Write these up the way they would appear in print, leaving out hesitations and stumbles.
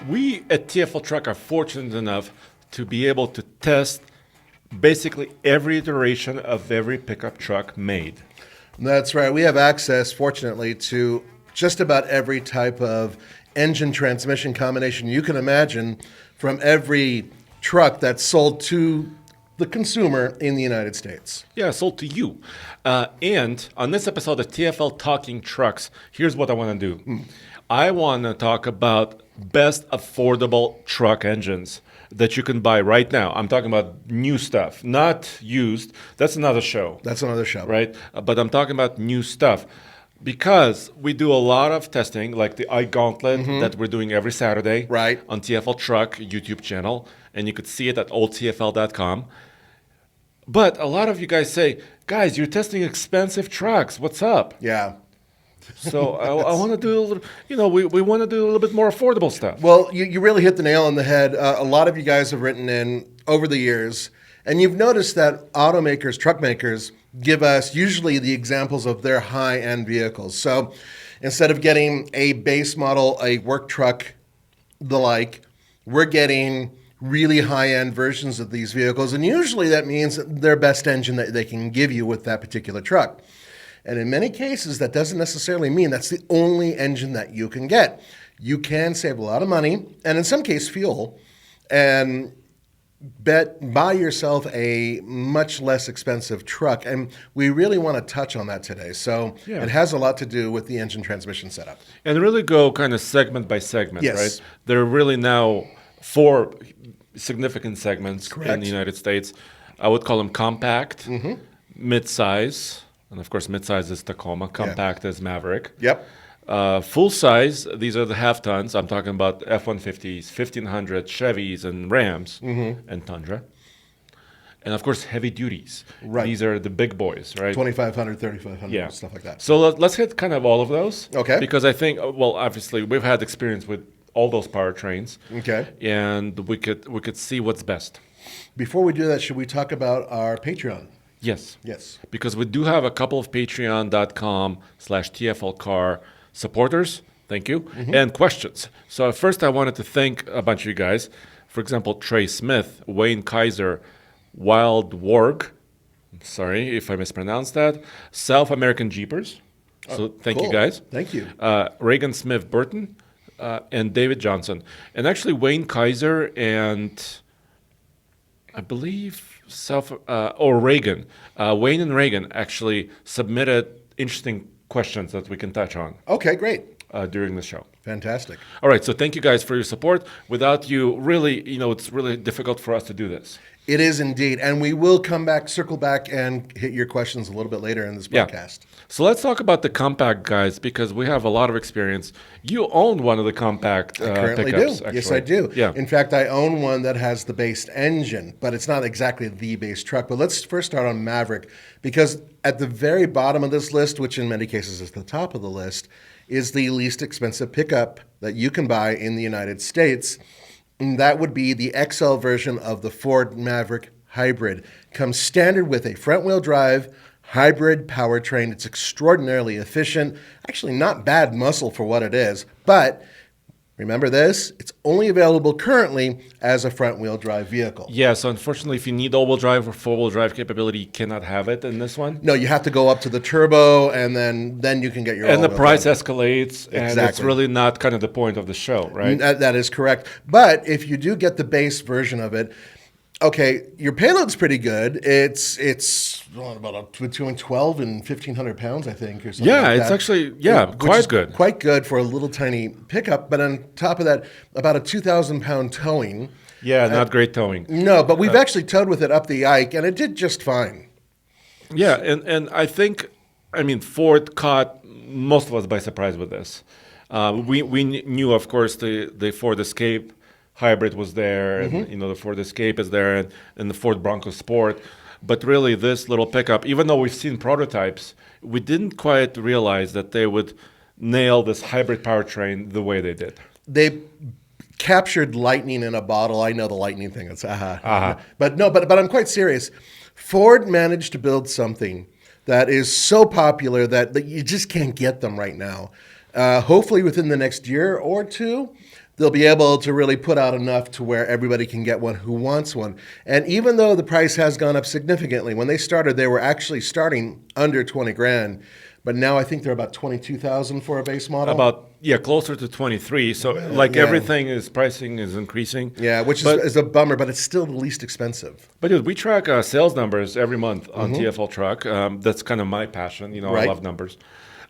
We at TFL Truck are fortunate enough to be able to test basically every iteration of every pickup truck made. That's right. We have access, fortunately, to just about every type of engine transmission combination you can imagine from every truck that's sold to the consumer in the United States. Yeah, sold to you. And on this episode of TFL Talking Trucks, here's what I want to do. I want to talk about best affordable truck engines that you can buy right now. I'm talking about new stuff, not used. That's another show. That's another show. Right? But I'm talking about new stuff. Because we do a lot of testing, like the iGauntlet that we're doing every Saturday Right. on TFL Truck YouTube channel, and you could see it at oldtfl.com. But a lot of you guys say, guys, you're testing expensive trucks. What's up? Yeah. So I want to do a little, we want to do a little bit more affordable stuff. Well, you really hit the nail on the head. A lot of you guys have written in over the years, and you've noticed that automakers, truck makers, give us usually the examples of their high-end vehicles. So instead of getting a base model, a work truck, the like, we're getting really high-end versions of these vehicles. And usually that means their best engine that they can give you with that particular truck. And in many cases, that doesn't necessarily mean that's the only engine that you can get. You can save a lot of money, and in some case, fuel, and buy yourself a much less expensive truck. And we really want to touch on that today. So It has a lot to do with the engine transmission setup. And really go kind of segment by segment, Yes. right? There are really now 4 significant segments in Correct. the United States. I would call them compact, mid-size, and of course mid-size is Tacoma, compact is Maverick. Yep. Full size, these are the half tons. I'm talking about F-150s, 1500 Chevys and Rams and Tundra. And of course, heavy duties. Right. These are the big boys, right? 2,500, 3,500, Yeah. stuff like that. So let's hit kind of all of those. Okay. Because I think, well, obviously, we've had experience with all those powertrains. Okay. And we could see what's best. Before we do that, should we talk about our Patreon? Yes. Yes. Because we do have a couple of patreon.com/TFLcar supporters. Thank you. And questions. So first I wanted to thank a bunch of you guys. For example, Trey Smith, Wayne Kaiser, Wild Warg, sorry if I mispronounced that, South American Jeepers. So thank you Cool. guys. Thank you. Reagan Smith Burton, and David Johnson. And actually Wayne Kaiser and I believe Reagan. Wayne and Reagan actually submitted interesting questions that we can touch on Okay, great. during the show. Fantastic. All right, so thank you guys for your support. Without you, really, it's really difficult for us to do this. It is indeed. And we will circle back and hit your questions a little bit later in this podcast. So let's talk about the compact guys because we have a lot of experience. You own one of the compact Currently pickups, do. actually. Yes, I do. Yeah. In fact, I own one that has the base engine, but it's not exactly the base truck. But let's first start on Maverick, because at the very bottom of this list, which in many cases is the top of the list, is the least expensive pickup that you can buy in the United States. And that would be the XL version of the Ford Maverick Hybrid. Comes standard with a front-wheel drive hybrid powertrain. It's extraordinarily efficient. Actually, not bad muscle for what it is. But remember this, it's only available currently as a front-wheel drive vehicle. Yeah, so unfortunately, if you need all-wheel drive or four-wheel drive capability, you cannot have it in this one. No, you have to go up to the turbo, and then you can get your And the all-wheel price drive. escalates, and it's Exactly. really not kind of the point of the show, right? That is correct. But if you do get the base version of it, okay, your payload's pretty good. It's between 12 and 1,500 pounds, I think, or something Yeah, like it's that. actually, Which quite is good. Quite good for a little tiny pickup. But on top of that, about a 2,000-pound towing. Yeah, not great towing. No, but we've actually towed with it up the Ike, and it did just fine. Yeah, and I think, Ford caught most of us by surprise with this. We knew, of course, the Ford Escape Hybrid was there, and the Ford Escape is there, and the Ford Bronco Sport. But really, this little pickup, even though we've seen prototypes, we didn't quite realize that they would nail this hybrid powertrain the way they did. They captured lightning in a bottle. I know the lightning thing. It's But I'm quite serious. Ford managed to build something that is so popular that you just can't get them right now. Hopefully within the next year or two, they'll be able to really put out enough to where everybody can get one who wants one. And even though the price has gone up significantly, when they started, they were actually starting under 20 grand. But now I think they're about 22,000 for a base model. Closer to 23. So everything pricing is increasing. Yeah, which is a bummer, but it's still the least expensive. But dude, we track sales numbers every month on TFL Truck. That's kind of my passion. I love numbers.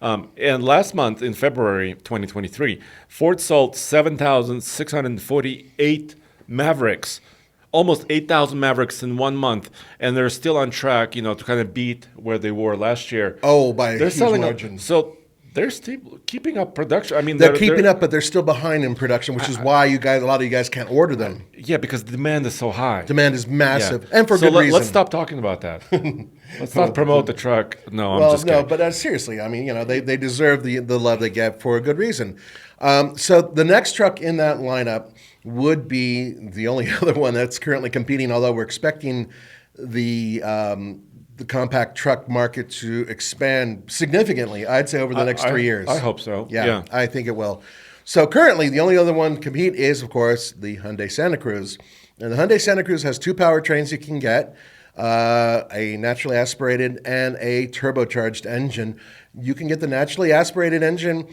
And last month, in February 2023, Ford sold 7,648 Mavericks, almost 8,000 Mavericks in 1 month, and they're still on track, to kind of beat where they were last year. Oh, by a huge margin. So they're still keeping up production. I mean, they're keeping up, but they're still behind in production, which is why a lot of you guys can't order them. Yeah, because demand is so high. Demand is massive, and for good reason. Let's stop talking about that. Let's not promote the truck. No, I'm just kidding. But seriously, I mean, they deserve the love they get for a good reason. So the next truck in that lineup would be the only other one that's currently competing, although we're expecting the compact truck market to expand significantly, I'd say, over the next 3 years. I hope so. Yeah, I think it will. So currently, the only other one to compete is, of course, the Hyundai Santa Cruz. And the Hyundai Santa Cruz has two powertrains you can get, a naturally aspirated and a turbocharged engine. You can get the naturally aspirated engine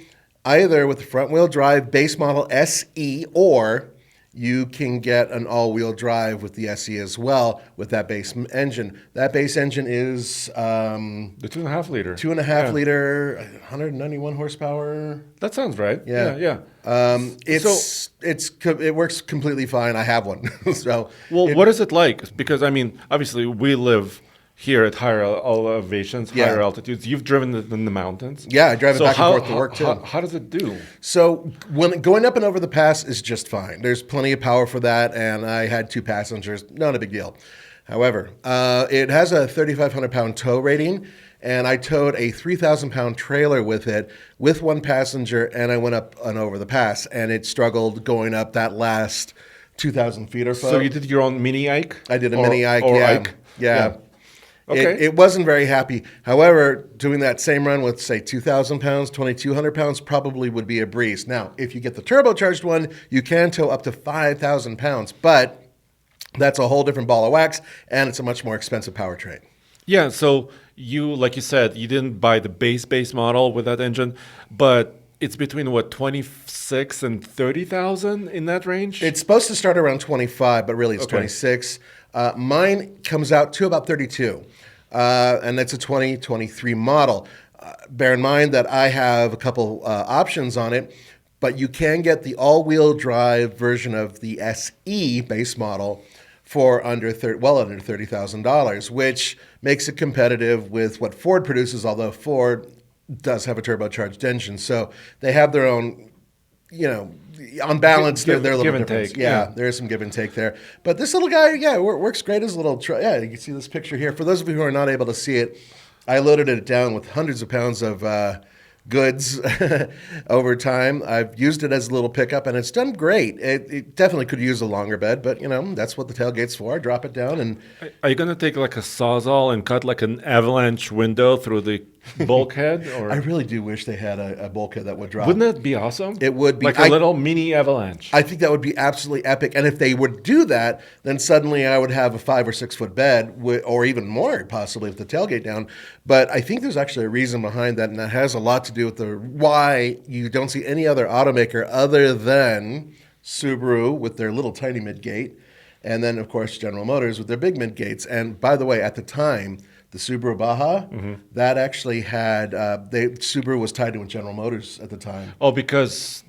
either with the front-wheel drive base model SE, or you can get an all-wheel drive with the SE as well with that base engine. That base engine is the 2.5 liter. 2.5 liter, 191 horsepower. That sounds right. Yeah. It works completely fine. I have one. What is it like? Because I mean, obviously, we live here at higher elevations, higher altitudes. You've driven in the mountains. Yeah, I drive it back and forth to work too. How does it do? So when going up and over the pass is just fine. There's plenty of power for that, and I had two passengers. Not a big deal. However, it has a 3,500-pound tow rating, and I towed a 3,000-pound trailer with it with one passenger, and I went up and over the pass, and it struggled going up that last 2,000 feet or so. So you did your own mini Ike? I did a mini Ike, yeah. Okay. It wasn't very happy. However, doing that same run with, say, 2,000 pounds, 2,200 pounds probably would be a breeze. Now, if you get the turbocharged one, you can tow up to 5,000 pounds, but that's a whole different ball of wax, and it's a much more expensive powertrain. Yeah, so like you said, you didn't buy the base model with that engine, but it's between, 26 and 30,000 in that range? It's supposed to start around 25, but really it's 26. Mine comes out to about 32, and that's a 2023 model. Bear in mind that I have a couple options on it, but you can get the all-wheel drive version of the SE base model for under $30,000, which makes it competitive with what Ford produces, although Ford does have a turbocharged engine. So they have their own, on balance, they're a little give and different. take. Yeah, there is some give and take there. But this little guy, works great as a little truck. Yeah, you can see this picture here. For those of you who are not able to see it, I loaded it down with hundreds of pounds of goods over time. I've used it as a little pickup, and it's done great. It definitely could use a longer bed, but that's what the tailgate's for. Drop it down. And are you going to take like a Sawzall and cut like an avalanche window through the bulkhead? Or I really do wish they had a bulkhead that would drop. Wouldn't that be awesome? It would be. Like a little mini avalanche. I think that would be absolutely epic. And if they would do that, then suddenly I would have a 5 or 6 foot bed, or even more possibly with the tailgate down. But I think there's actually a reason behind that, and that has a lot to do with why you don't see any other automaker other than Subaru with their little tiny midgate, and then of course General Motors with their big midgates. And by the way, at the time, the Subaru Baja, that actually had Subaru was tied in with General Motors at the time. Oh, because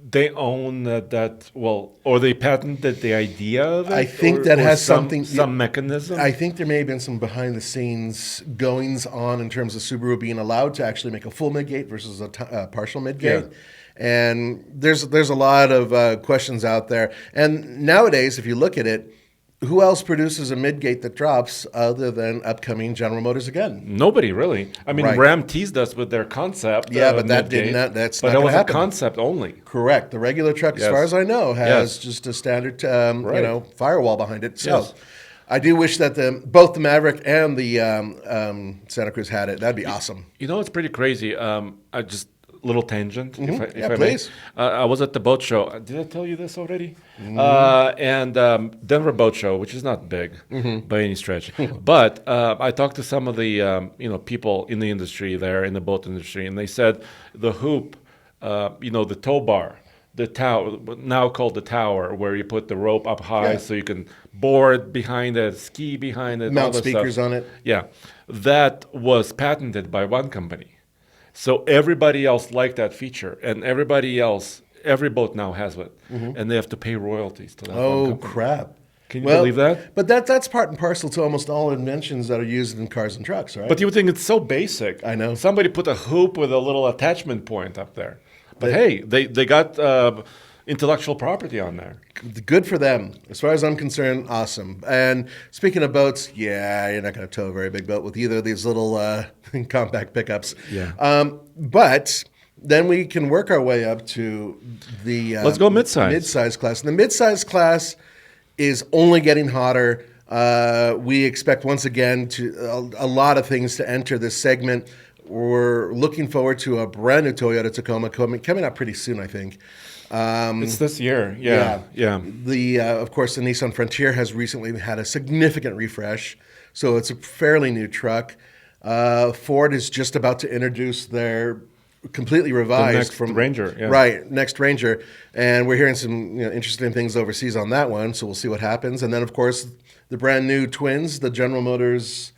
they own that, or they patented the idea of it? I think that has some mechanism? I think there may have been some behind-the-scenes goings-on in terms of Subaru being allowed to actually make a full midgate versus a partial midgate. Yeah. And there's a lot of questions out there. And nowadays, if you look at it, who else produces a midgate that drops other than upcoming General Motors again? Nobody, really. I mean, right. Ram teased us with their concept. Yeah, but that did not. That's not going to happen. A concept only. Correct. The regular truck, as far as I know, has just a standard, firewall behind it. So, I do wish that both the Maverick and the Santa Cruz had it. That'd be awesome. It's pretty crazy. little tangent, if I please. may. I was at the boat show. Did I tell you this already? And Denver Boat Show, which is not big by any stretch, but I talked to some of the people in the industry there, in the boat industry, and they said the hoop, the tow bar, the tower, now called the tower, where you put the rope up high so you can board behind it, ski behind it, Mount speakers on it. Yeah, that was patented by one company. So everybody else liked that feature, and every boat now has it, and they have to pay royalties to that one Oh, company. crap. Can you believe that? But that's part and parcel to almost all inventions that are used in cars and trucks, right? But you would think it's so basic. I know. Somebody put a hoop with a little attachment point up there. But hey, they got intellectual property on there. Good for them. As far as I'm concerned, awesome. And speaking of boats, you're not going to tow a very big boat with either of these little compact pickups. Yeah. But then we can work our way up to the Let's go midsize. Midsize class. And the midsize class is only getting hotter. We expect once again a lot of things to enter this segment. We're looking forward to a brand new Toyota Tacoma coming out pretty soon, I think. It's this year. Yeah. Of course, the Nissan Frontier has recently had a significant refresh, so it's a fairly new truck. Ford is just about to introduce their completely revised Ranger. Yeah. Right, next Ranger, and we're hearing some interesting things overseas on that one. So we'll see what happens. And then, of course, the brand new twins, the General Motors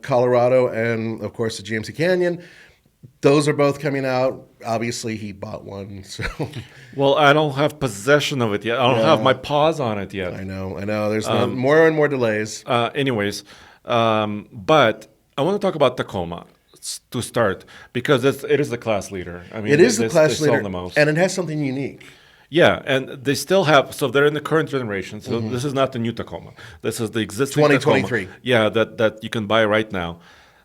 Colorado, and of course the GMC Canyon. Those are both coming out. Obviously, he bought one. So, well, I don't have possession of it yet. I don't have my paws on it yet. I know. There's more and more delays. Anyways, but I want to talk about Tacoma to start because it is the class leader. I mean, it is the class leader, the most. And it has something unique. Yeah, and they still have. So they're in the current generation. So this is not the new Tacoma. This is the existing 2023. Tacoma. Yeah, that you can buy right now.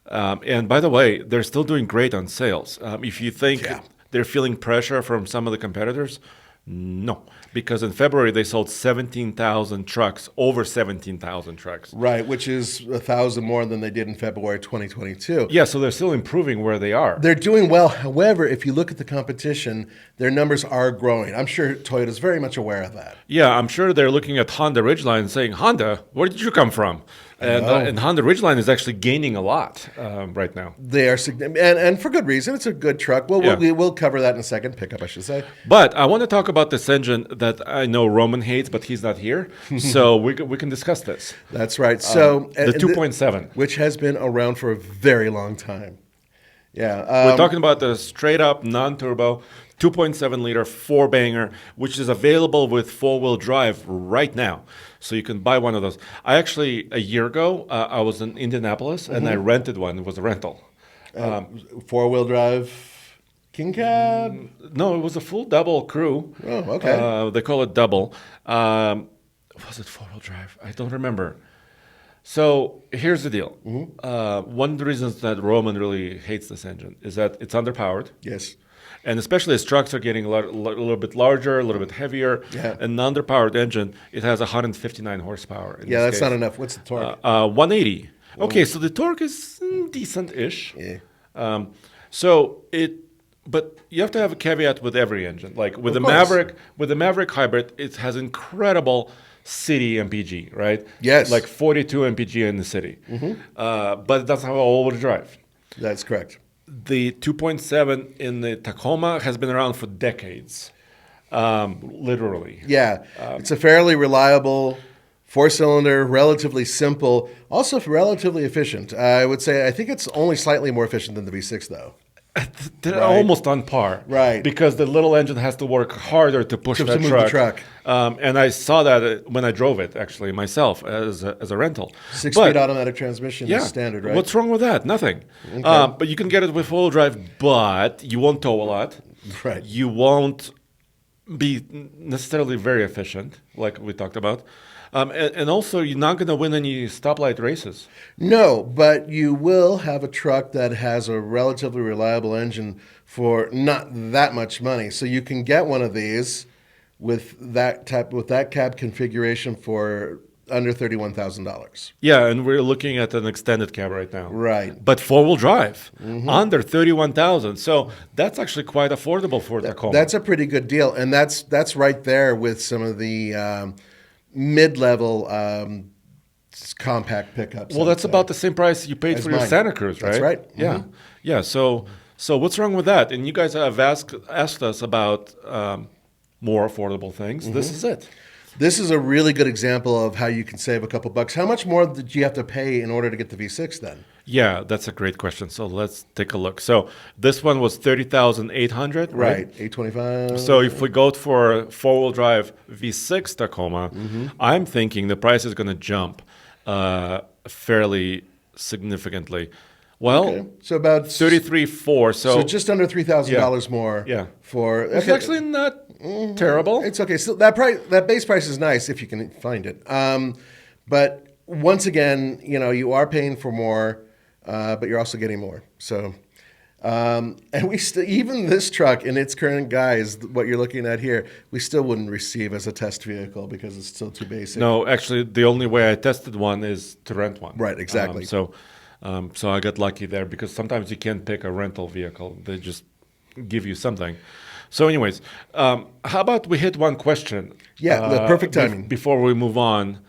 And by the way, they're still doing great on sales. If you think they're feeling pressure from some of the competitors, no, because in February they sold 17,000 trucks, over 17,000 trucks. Right, which is 1,000 more than they did in February 2022. Yeah, so they're still improving where they are. They're doing well. However, if you look at the competition, their numbers are growing. I'm sure Toyota's very much aware of that. Yeah, I'm sure they're looking at Honda Ridgeline and saying, Honda, where did you come from? And Honda Ridgeline is actually gaining a lot right now. They are, and for good reason. It's a good truck. Well, we'll cover that in a second. Pickup, I should say. But I want to talk about this engine that I know Roman hates, but he's not here, so we can discuss this. That's right. So the 2.7, which has been around for a very long time. Yeah, we're talking about the straight up non-turbo 2.7 liter four banger, which is available with 4-wheel drive right now. So you can buy one of those. I actually, a year ago, I was in Indianapolis and I rented one. It was a rental. 4-wheel drive King Cab? No, it was a full double crew. Oh, okay. They call it double. Was it 4-wheel drive? I don't remember. So here's the deal. One of the reasons that Roman really hates this engine is that it's underpowered. Yes. And especially as trucks are getting a little bit larger, a little bit heavier. Yeah. An underpowered engine, it has 159 horsepower. Yeah, that's not enough. What's the torque? 180. Okay, so the torque is decent-ish. Yeah. But you have to have a caveat with every engine. Like with the Maverick Hybrid, it has incredible city MPG, right? Yes. Like 42 MPG in the city. But it doesn't have all-wheel drive. That's correct. The 2.7 in the Tacoma has been around for decades, literally. Yeah, it's a fairly reliable 4-cylinder, relatively simple, also relatively efficient. I would say I think it's only slightly more efficient than the V6, though. They're almost on par. Right. Because the little engine has to work harder to push that move truck. the truck. And I saw that when I drove it, actually, myself, as a rental. 6-speed automatic transmission is standard, right? What's wrong with that? Nothing. Okay. But you can get it with full drive, but you won't tow a lot. Right. You won't be necessarily very efficient, like we talked about. And also, you're not going to win any stoplight races. No, but you will have a truck that has a relatively reliable engine for not that much money. So you can get one of these with that cab configuration for under $31,000. Yeah, and we're looking at an extended cab right now. Right. But four-wheel drive, under 31,000. So that's actually quite affordable for Tacoma. That's a pretty good deal, and that's right there with some of the mid-level compact pickups. Well, that's about the same price you paid As for your mine. Santa Cruz, right? That's right. Yeah, yeah. So what's wrong with that? And you guys have asked us about more affordable things. This is it. This is a really good example of how you can save a couple bucks. How much more did you have to pay in order to get the V6 then? Yeah, that's a great question. So let's take a look. So this one was 30,800, right? 825. So if we go for a four-wheel drive V6 Tacoma, I'm thinking the price is going to jump fairly significantly. Well, Okay. So about 33.4. So just under $3,000 more. Yeah. For It's actually not terrible. It's okay. So that base price is nice if you can find it. But once again, you are paying for more, but you're also getting more. So, and we even this truck in its current guise, what you're looking at here, we still wouldn't receive as a test vehicle because it's still too basic. No, actually, the only way I tested one is to rent one. Right, exactly. So I got lucky there because sometimes you can't pick a rental vehicle. They just give you something. So anyways, how about we hit one question? Yeah, the perfect timing. Before we move on.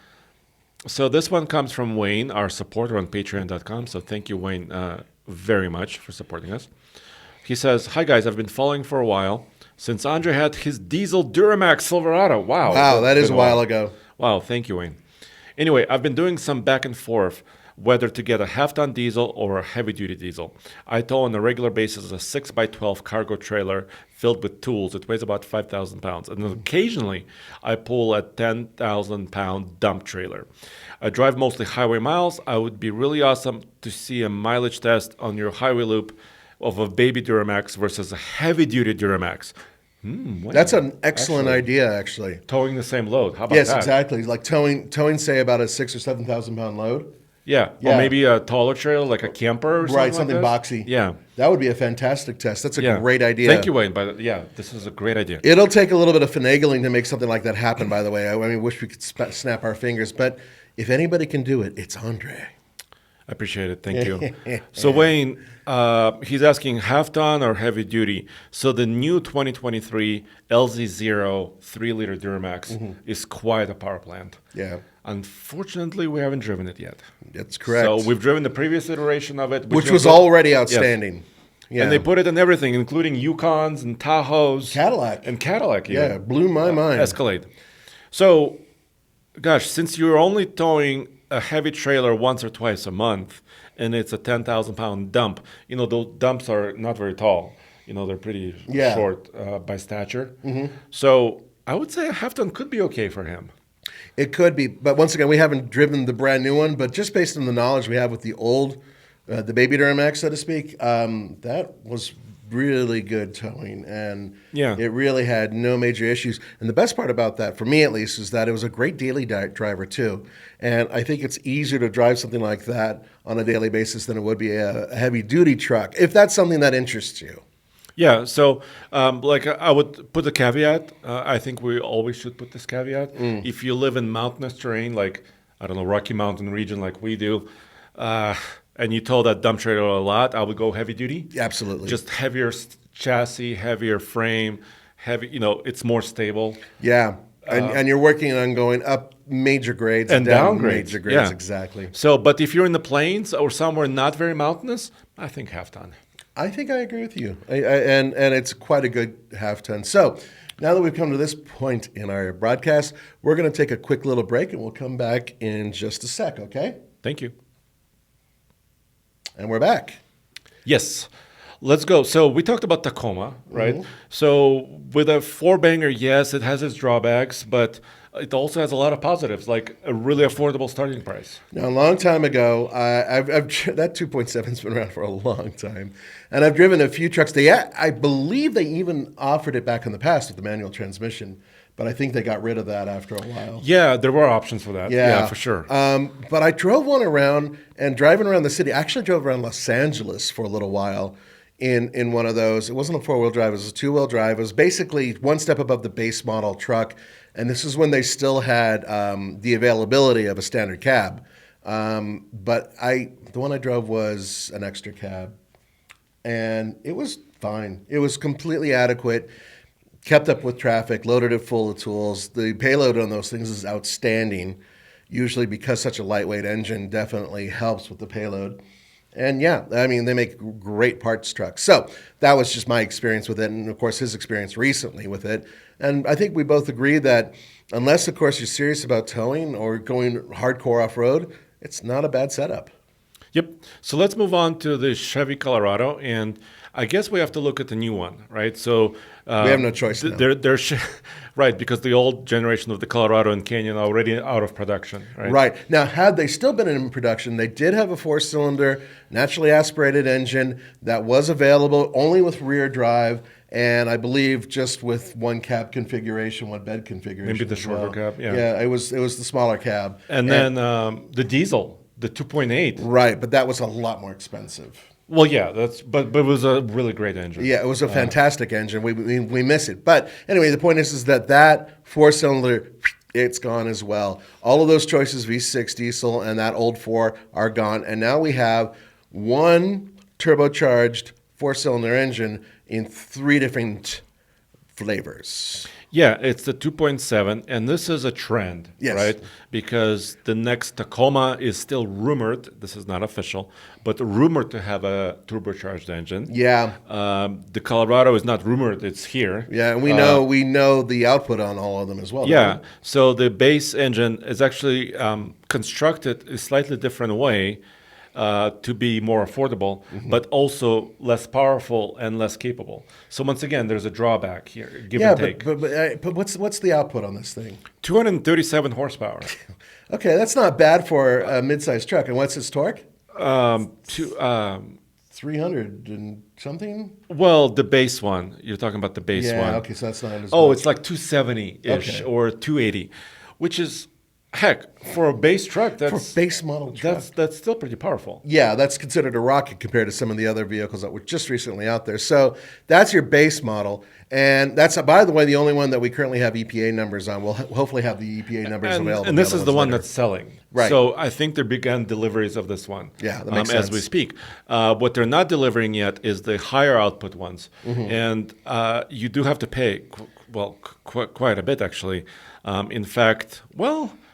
So this one comes from Wayne, our supporter on patreon.com. So thank you, Wayne, very much for supporting us. He says, "Hi, guys. I've been following for a while since Andre had his diesel Duramax Silverado." Wow. Wow, that is been a while ago. Wow, thank you, Wayne. Anyway, I've been doing some back and forth whether to get a half-ton diesel or a heavy-duty diesel. I tow on a regular basis a 6x12 cargo trailer filled with tools. It weighs about 5,000 pounds. And then occasionally, I pull a 10,000-pound dump trailer. I drive mostly highway miles. I would be really awesome to see a mileage test on your highway loop of a baby Duramax versus a heavy-duty Duramax. That's an excellent idea, actually. Towing the same load. How about Yes, that? exactly. Like towing, say about a 6,000 or 7,000 pound load. Yeah. Yeah. Or maybe a taller trailer like a camper or something. Right, something like this. boxy. Yeah. That would be a fantastic test. That's a Yeah. great idea. Thank you, Wayne. But yeah, this is a great idea. It'll take a little bit of finagling to make something like that happen, by the way. I mean, wish we could snap our fingers. But if anybody can do it, it's Andre. I appreciate it. Thank you. So Wayne, he's asking half-ton or heavy-duty. So the new 2023 LZ0 3-liter Duramax is quite a power plant. Yeah, Unfortunately, we haven't driven it yet. that's correct. So we've driven the previous iteration of it. Which was already outstanding. Yeah. And they put it in everything, including Yukons and Tahoes. Cadillac. And Cadillac, even. Yeah, blew my mind. Escalade. So, gosh, since you're only towing a heavy trailer once or twice a month, and it's a 10,000-pound dump, those dumps are not very tall. They're pretty short by stature. So I would say a half-ton could be okay for him. It could be, but once again, we haven't driven the brand new one. But just based on the knowledge we have with the old, the baby Duramax, so to speak, that was really good towing, and it really had no major issues. And the best part about that, for me at least, is that it was a great daily driver too. And I think it's easier to drive something like that on a daily basis than it would be a heavy-duty truck, if that's something that interests you. Yeah, so I would put a caveat. I think we always should put this caveat. If you live in mountainous terrain, like, I don't know, Rocky Mountain region like we do, and you tow that dump trailer a lot, I would go heavy duty. Absolutely. Just heavier chassis, heavier frame, heavy, it's more stable. Yeah, and you're working on going up major grades and down grades. Major grades, yeah. Exactly. So, but if you're in the plains or somewhere not very mountainous, I think half-ton. I think I agree with you, and it's quite a good half-ton. So now that we've come to this point in our broadcast, we're going to take a quick little break, and we'll come back in just a sec, okay? Thank you. And we're back. Yes. Let's go. So we talked about Tacoma, right? So with a four-banger, yes, it has its drawbacks, but it also has a lot of positives, like a really affordable starting price. Now, a long time ago, that 2.7's been around for a long time, and I've driven a few trucks. I believe they even offered it back in the past with the manual transmission, but I think they got rid of that after a while. Yeah, there were options for that. Yeah, for sure. But I drove one around, and driving around the city, I actually drove around Los Angeles for a little while in one of those. It wasn't a 4-wheel drive, it was a 2-wheel drive. It was basically one step above the base model truck. And this is when they still had the availability of a standard cab. But the one I drove was an extra cab. And it was fine. It was completely adequate, kept up with traffic, loaded it full of tools. The payload on those things is outstanding, usually because such a lightweight engine definitely helps with the payload. And yeah, I mean, they make great parts trucks. So that was just my experience with it, and of course his experience recently with it. And I think we both agree that unless, of course, you're serious about towing or going hardcore off-road, it's not a bad setup. Yep. So let's move on to the Chevy Colorado, and I guess we have to look at the new one, right? So We have no choice now. They're right, because the old generation of the Colorado and Canyon are already out of production, right? Right. Now, had they still been in production, they did have a 4-cylinder, naturally aspirated engine that was available only with rear drive, and I believe just with one cab configuration, one bed configuration. Maybe the as shorter well. cab, yeah. Yeah, it was the smaller cab. And then the diesel, the 2.8. Right, but that was a lot more expensive. Well, yeah, but it was a really great engine. Yeah, it was a fantastic engine. We miss it. But anyway, the point is that 4-cylinder, it's gone as well. All of those choices, V6 diesel and that old 4, are gone. And now we have one turbocharged 4-cylinder engine in 3 different flavors. Yeah, it's the 2.7, and this is a trend, Yes. right? Because the next Tacoma is still rumored, this is not official, but rumored to have a turbocharged engine. Yeah. The Colorado is not rumored, it's here. Yeah, and we know the output on all of them as well. Yeah, Right? so the base engine is actually constructed a slightly different way to be more affordable, but also less powerful and less capable. So once again, there's a drawback here, give and take. But what's the output on this thing? 237 horsepower. Okay, that's not bad for a mid-sized truck. And what's its torque? 300 and something? Well, the base one. You're talking about the base one. Yeah, okay, so that's not as Oh, much. it's like 270-ish Okay. or 280, which is, heck, for a base truck, For a base model truck. that's still pretty powerful. Yeah, that's considered a rocket compared to some of the other vehicles that were just recently out there. So that's your base model. And that's, by the way, the only one that we currently have EPA numbers on. We'll hopefully have the EPA numbers available. And this is the one later. that's selling. Right. So I think they began deliveries of this one. Yeah, that makes As sense. we speak. What they're not delivering yet is the higher output ones. And you do have to pay, quite a bit, actually. In fact,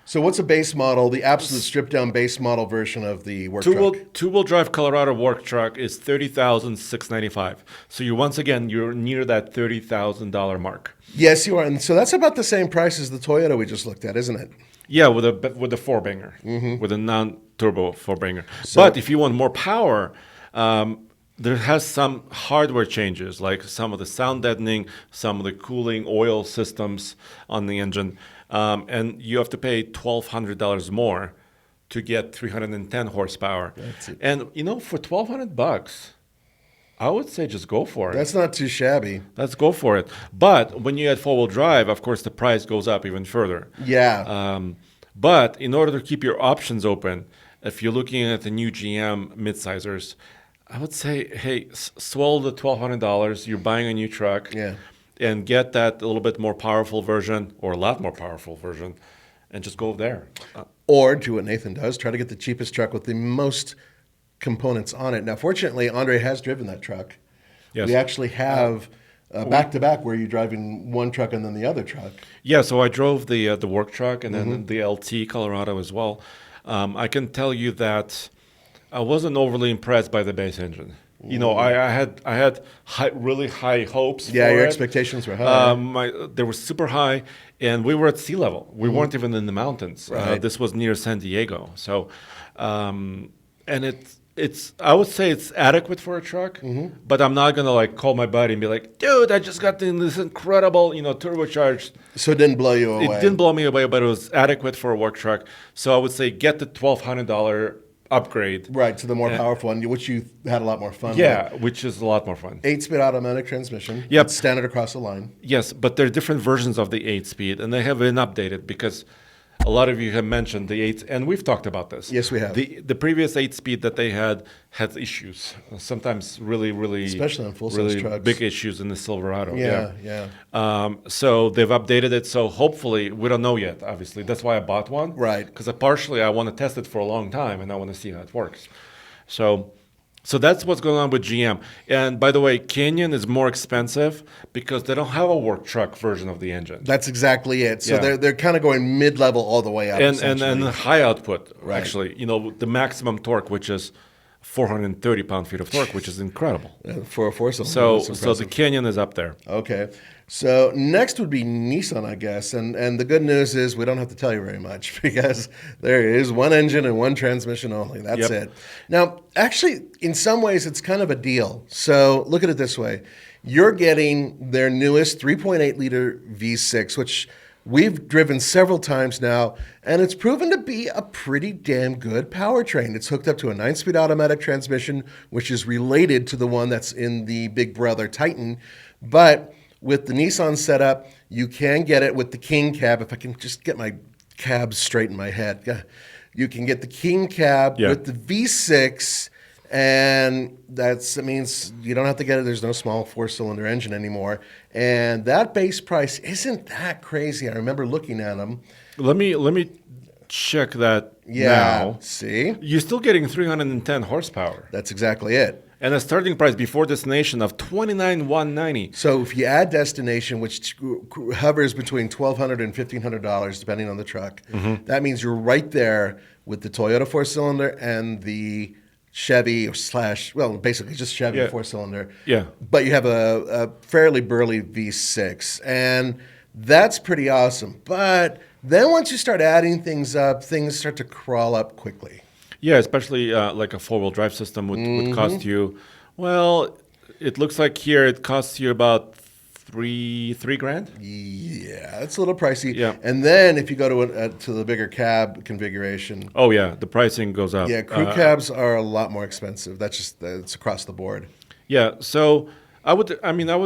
So what's a base model, the absolute stripped-down base model version of the work truck? two-wheel drive Colorado work truck is $30,695. So you're near that $30,000 mark. Yes, you are. And so that's about the same price as the Toyota we just looked at, isn't it? Yeah, with a four-banger, with a non-turbo four-banger. But if you want more power, there has some hardware changes, like some of the sound deadening, some of the cooling oil systems on the engine, and you have to pay $1,200 more to get 310 horsepower. That's it. And for $1,200, I would say just go for it. That's not too shabby. Let's go for it. But when you add four-wheel drive, of course, the price goes up even further. Yeah. But in order to keep your options open, if you're looking at the new GM midsizers, I would say, hey, swallow the $1,200. You're buying a new truck, Yeah. and get that a little bit more powerful version, or a lot more powerful version, and just go there. Or do what Nathan does, try to get the cheapest truck with the most components on it. Now, fortunately, Andre has driven that truck. Yes. We actually have back-to-back where you're driving one truck and then the other truck. Yeah, so I drove the work truck and then the LT Colorado as well. I can tell you that I wasn't overly impressed by the base engine. I had really high hopes. Yeah, for your it. expectations were high. They were super high, and we were at sea level. We weren't even in the mountains. Right. This was near San Diego. So, and it's I would say it's adequate for a truck, but I'm not gonna call my buddy and be like, dude, I just got this incredible, turbocharged. So it didn't blow you away. It didn't blow me away, but it was adequate for a work truck. So I would say get the $1,200 upgrade. Right, to the more powerful one, which you had a lot more fun with. Yeah, which is a lot more fun. 8-speed automatic transmission. Yep. It's standard across the line. Yes, but there are different versions of the 8-speed, and they have been updated because a lot of you have mentioned the 8, and we've talked about this. Yes, we have. The previous 8-speed that they had issues, sometimes really, Especially on full-size really trucks. big issues in the Silverado. Yeah. So they've updated it. So hopefully, we don't know yet, obviously. That's why I bought one. Right. Because partially I want to test it for a long time, and I want to see how it works. So that's what's going on with GM. And by the way, Canyon is more expensive because they don't have a work truck version of the engine. That's exactly it. So Yeah. they're kind of going mid-level all the way up. And essentially. high output, Right. actually. The maximum torque, which is 430 pound-feet of torque, which is incredible. For a four-cylinder. So that's the impressive. Canyon is up there. Okay. So next would be Nissan, I guess. And the good news is we don't have to tell you very much because there is one engine and one transmission only. That's Yep. it. Now, actually, in some ways, it's kind of a deal. So look at it this way. You're getting their newest 3.8-liter V6, which we've driven several times now, and it's proven to be a pretty damn good powertrain. It's hooked up to a 9-speed automatic transmission, which is related to the one that's in the big brother Titan. But with the Nissan setup, you can get it with the King cab. If I can just get my cabs straight in my head. You can get the King cab with the V6, and that means you don't have to get it. There's no small 4-cylinder engine anymore. And that base price isn't that crazy. I remember looking at them. Let me check that now. See? You're still getting 310 horsepower. That's exactly it. And a starting price before destination of $29,190. So if you add destination, which hovers between $1,200 and $1,500, depending on the truck, that means you're right there with the Toyota 4-cylinder and the Chevy basically just Chevy 4-cylinder. Yeah. But you have a fairly burly V6, and that's pretty awesome. But then once you start adding things up, things start to crawl up quickly. Yeah, especially like a 4-wheel drive system would cost you, well, it looks like here it costs you about three grand. Yeah, it's a little pricey. Yeah. And then if you go to the bigger cab configuration, Oh yeah, the pricing goes up. yeah, crew cabs are a lot more expensive. It's across the board. Yeah, so I would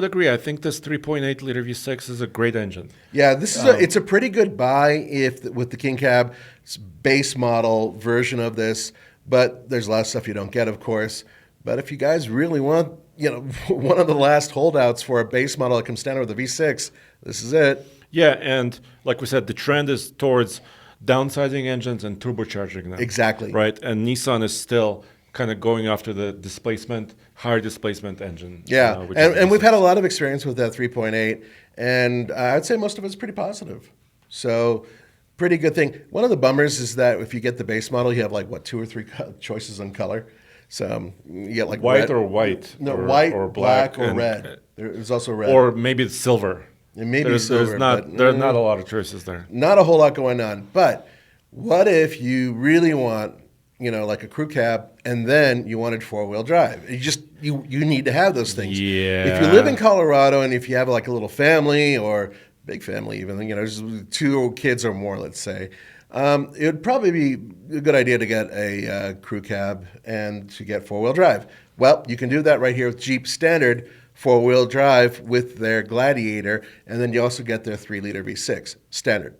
agree. I think this 3.8 liter V6 is a great engine. Yeah, this is it's a pretty good buy with the King cab. It's base model version of this, but there's a lot of stuff you don't get, of course. But if you guys really want, one of the last holdouts for a base model that comes standard with a V6, this is it. Yeah, and like we said, the trend is towards downsizing engines and turbocharging them. Exactly. Right, and Nissan is still kind of going after the higher displacement engine. Yeah, which is and we've V6. had a lot of experience with that 3.8, and I'd say most of it's pretty positive. So, pretty good thing. One of the bummers is that if you get the base model, you have 2 or 3 choices on color. So you get white red, or white, no, or, white, or black, or and- red. There's also red, or maybe it's silver. it may be There's silver. not but, not a lot of choices there. not a whole lot going on. But what if you really want, like a crew cab, and then you wanted 4-wheel drive? You need to have those things. Yeah. If you live in Colorado and if you have a little family or big family, even just 2 kids or more, let's say, it would probably be a good idea to get a crew cab and to get 4-wheel drive. Well, you can do that right here with Jeep Standard 4-wheel drive with their Gladiator, and then you also get their 3-liter V6 standard.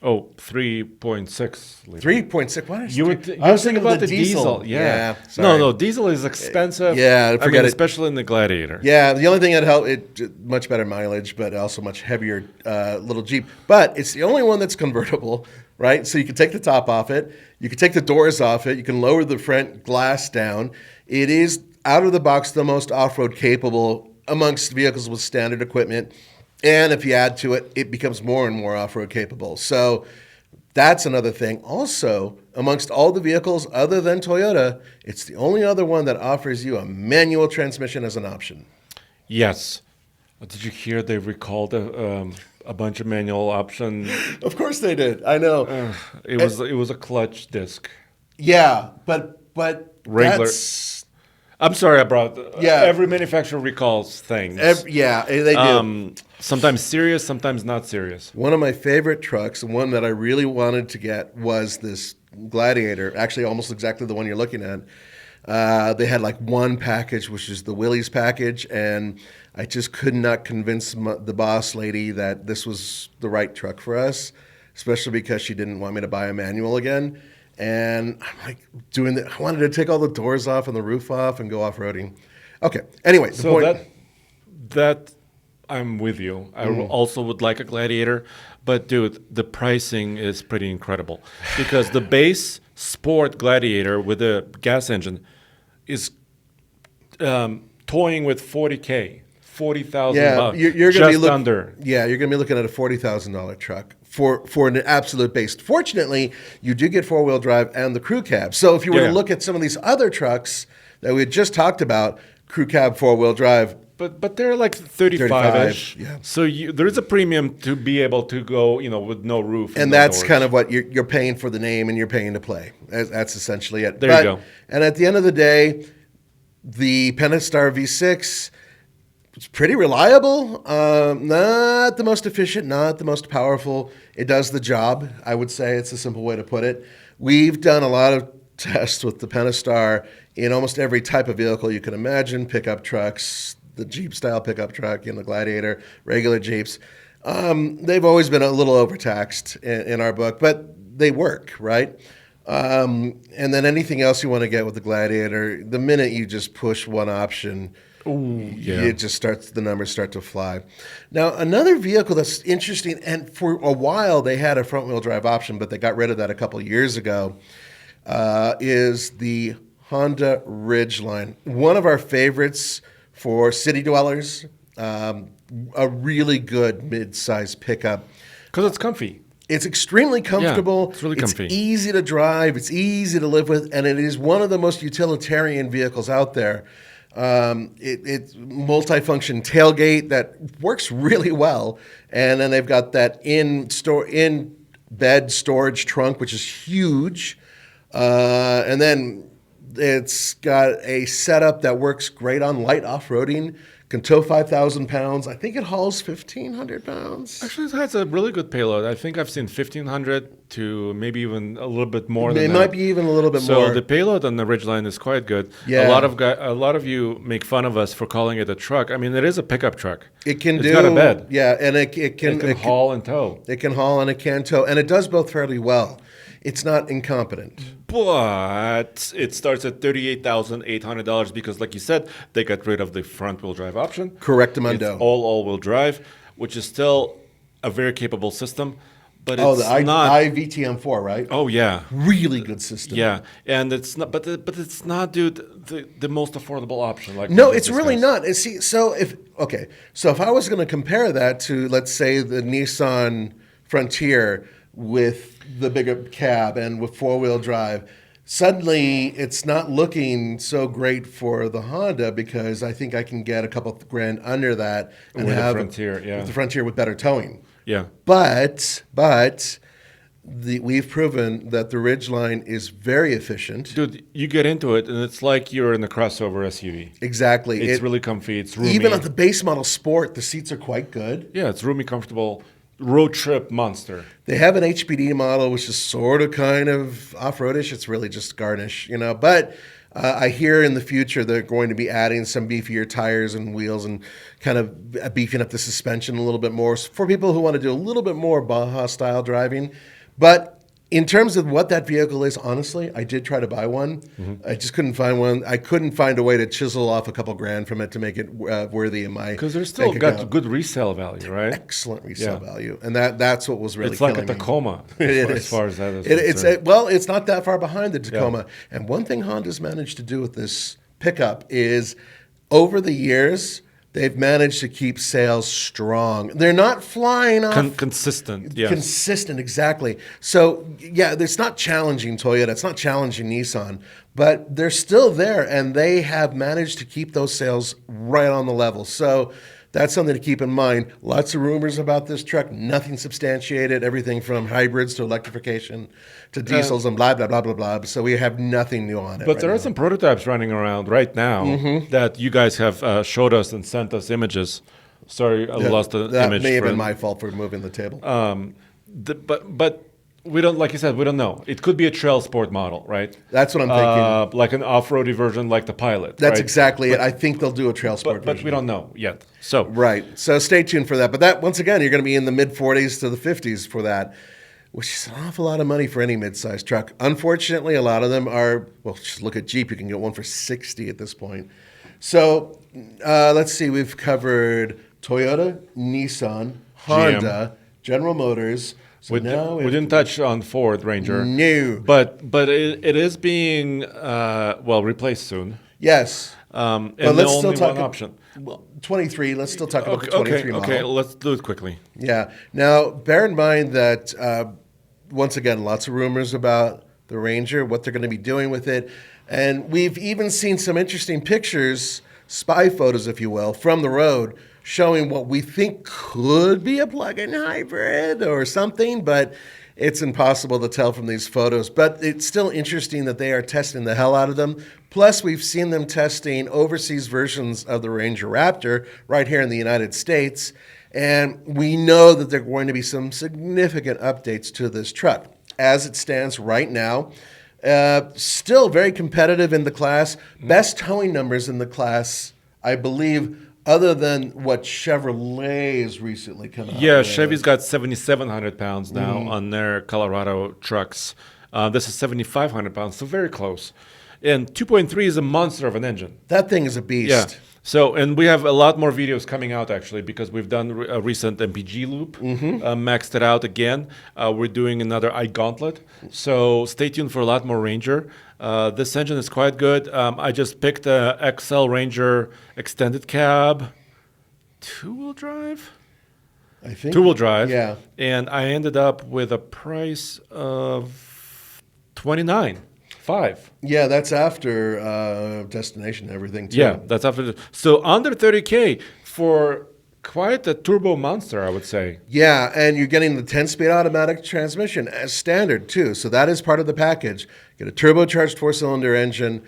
Oh, 3.6 liter. 3.6. What is You three- would you I was think thinking about of the diesel. Yeah. sorry. No, diesel is expensive. Yeah, forget it. Especially in the Gladiator. Yeah, the only thing that helped much better mileage, but also much heavier little Jeep. But it's the only one that's convertible, right? So you can take the top off it, you can take the doors off it, you can lower the front glass down. It is out of the box the most off-road capable amongst vehicles with standard equipment. And if you add to it, it becomes more and more off-road capable. So that's another thing. Also, amongst all the vehicles other than Toyota, it's the only other one that offers you a manual transmission as an option. Yes. Did you hear they recalled a bunch of manual option? Of course they did. I know. It was a clutch disc. Yeah, but Wrangler. that's... I'm sorry, I brought. Yeah. Every manufacturer recalls things. They do. Sometimes serious, sometimes not serious. One of my favorite trucks, and one that I really wanted to get, was this Gladiator. Actually, almost exactly the one you're looking at. They had one package, which is the Willys package, and I just could not convince the boss lady that this was the right truck for us. especially because she didn't want me to buy a manual again. And I'm like I wanted to take all the doors off and the roof off and go off-roading. Okay. Anyway, the So point. that I'm with you. I also would like a Gladiator, but dude, the pricing is pretty incredible because the base sport Gladiator with a gas engine is toying with $40,000, $40,000 you're going to be under. Yeah, you're going to be looking at a $40,000 truck for an absolute base. Fortunately, you do get four-wheel drive and the crew cab. So if you were to look at some of these other trucks that we had just talked about, crew cab, four-wheel drive. But they're like 35-ish. 35, yeah. So there is a premium to be able to go, with no roof. And no that's doors. kind of what you're paying for the name and you're paying to play. That's essentially it. There you go. And at the end of the day, the Pentastar V6, it's pretty reliable. Not the most efficient, not the most powerful. It does the job, I would say. It's a simple way to put it. We've done a lot of tests with the Pentastar in almost every type of vehicle you can imagine, pickup trucks, the Jeep-style pickup truck, the Gladiator, regular Jeeps. They've always been a little overtaxed in our book, but they work, right? And then anything else you want to get with the Gladiator, the minute you just push one option, it just the numbers start to fly. Now, another vehicle that's interesting, and for a while they had a front-wheel drive option, but they got rid of that a couple of years ago, is the Honda Ridgeline. One of our favorites for city dwellers, a really good mid-size pickup. Because it's comfy. It's extremely comfortable. Yeah, it's really comfy. It's easy to drive. It's easy to live with, and it is one of the most utilitarian vehicles out there. It's multi-function tailgate that works really well, and then they've got that in-bed storage trunk, which is huge, and then it's got a setup that works great on light off-roading. Can tow 5,000 pounds. I think it hauls 1,500 pounds. Actually, it has a really good payload. I think I've seen 1,500 to maybe even a little bit more than that. It might be even a little bit more. So the payload on the Ridgeline is quite good. Yeah. A lot of you make fun of us for calling it a truck. I mean, it is a pickup truck. It's got a bed. Yeah, and it can haul and tow. It can haul and it can tow, and it does both fairly well. It's not incompetent. But it starts at $38,800 because, like you said, they got rid of the front-wheel drive option. Correctamundo. It's all-wheel drive, which is still a very capable system. But the it's not iVTM4, right? Oh yeah, really good system. Yeah, and it's not, but it's not, dude, the most affordable option. Like no, it's really not. And see, so if I was going to compare that to, let's say, the Nissan Frontier with the bigger cab and with four-wheel drive, suddenly it's not looking so great for the Honda because I think I can get a couple grand under that and with have the Frontier, with the Frontier with better towing. Yeah, but we've proven that the Ridgeline is very efficient. Dude, you get into it and it's like you're in a crossover SUV. Exactly. It's really comfy. It's roomy. Even on the base model Sport, the seats are quite good. Yeah, it's roomy, comfortable. Road trip monster. They have an HPD model, which is sort of kind of off-roadish. It's really just garnish, But I hear in the future they're going to be adding some beefier tires and wheels and kind of beefing up the suspension a little bit more for people who want to do a little bit more Baja-style driving. But in terms of what that vehicle is, honestly, I did try to buy one. Mm-hmm. I just couldn't find one. I couldn't find a way to chisel off a couple grand from it to make it worthy of my because they're still got good resale value, right? Excellent resale value, and that's what was really. It's like a Tacoma. As far as that is. It's not that far behind the Tacoma. Yeah. And one thing Honda's managed to do with this pickup is, over the years, they've managed to keep sales strong. They're not flying off. Consistent, yes. Consistent, exactly. So, yeah, it's not challenging Toyota. It's not challenging Nissan. But they're still there, and they have managed to keep those sales right on the level. So that's something to keep in mind. Lots of rumors about this truck, nothing substantiated, everything from hybrids to electrification to diesels and blah, blah, blah, blah, blah. So we have nothing new on it. But there are some prototypes running around right now that you guys have showed us and sent us images. Sorry, I lost the image. That may have been my fault for moving the table. But we don't, like you said, we don't know. It could be a trail sport model, right? That's what I'm thinking. Like an off-roady version like the Pilot. That's exactly it. I think they'll do a trail sport version. But we don't know yet. So right. So stay tuned for that. But that, once again, you're going to be in the mid-40s to the 50s for that. which is an awful lot of money for any mid-sized truck. Unfortunately, a lot of them are, well, just look at Jeep. You can get one for $60 at this point. So let's see. We've covered Toyota, Nissan, Honda, General Motors. So we didn't touch on Ford Ranger. No. But it is being, replaced soon. Yes. And but let's only still talk one option. Well, 23. Let's still talk about the 23 model. Okay, let's do it quickly. Yeah. Now, bear in mind that, once again, lots of rumors about the Ranger, what they're going to be doing with it. And we've even seen some interesting pictures, spy photos, if you will, from the road, showing what we think could be a plug-in hybrid or something, but it's impossible to tell from these photos. But it's still interesting that they are testing the hell out of them. Plus, we've seen them testing overseas versions of the Ranger Raptor right here in the United States. And we know that there are going to be some significant updates to this truck. As it stands right now, still very competitive in the class. Best towing numbers in the class, I believe, other than what Chevrolet has recently come out with. Chevy's got 7,700 pounds now on their Colorado trucks. This is 7,500 pounds, so very close. And 2.3 is a monster of an engine. That thing is a beast. Yeah. So, and we have a lot more videos coming out, actually, because we've done a recent MPG loop, maxed it out again. We're doing another iGauntlet. So stay tuned for a lot more Ranger. This engine is quite good. I just picked a XL Ranger extended cab, two-wheel drive? I think. Two-wheel drive. Yeah. And I ended up with a price of $29,500. Yeah, that's after destination and everything, too. Yeah, that's after. So under $30K for quite a turbo monster, I would say. Yeah, and you're getting the 10-speed automatic transmission as standard, too. So that is part of the package. You get a turbocharged 4-cylinder engine,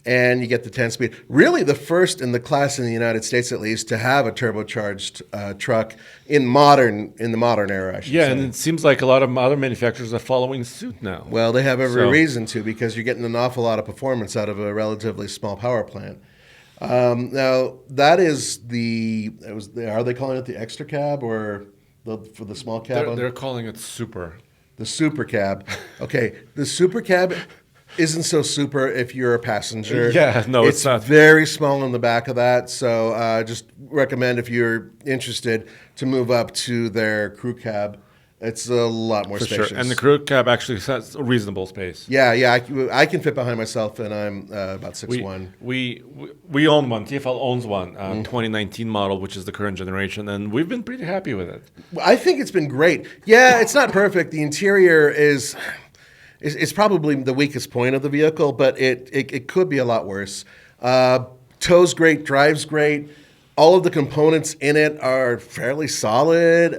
and you get the 10-speed. Really the first in the class in the United States, at least, to have a turbocharged truck in the modern era, I should say. Yeah, and it seems like a lot of other manufacturers are following suit now. Well, they have every reason to, because you're getting an awful lot of performance out of a relatively small power plant. Now, that is are they calling it the extra cab or for the small cab? They're calling it super. The super cab. Okay, the super cab isn't so super if you're a passenger. Yeah, no, it's not. It's very small in the back of that, so just recommend if you're interested to move up to their crew cab. It's a lot more spacious. Sure. And the crew cab actually has a reasonable space. Yeah, I can fit behind myself, and I'm about 6'1". We own one. TFL owns one, 2019 model, which is the current generation, and we've been pretty happy with it. I think it's been great. Yeah, it's not perfect. The interior is probably the weakest point of the vehicle, but it could be a lot worse. Tow's great, drives great. All of the components in it are fairly solid.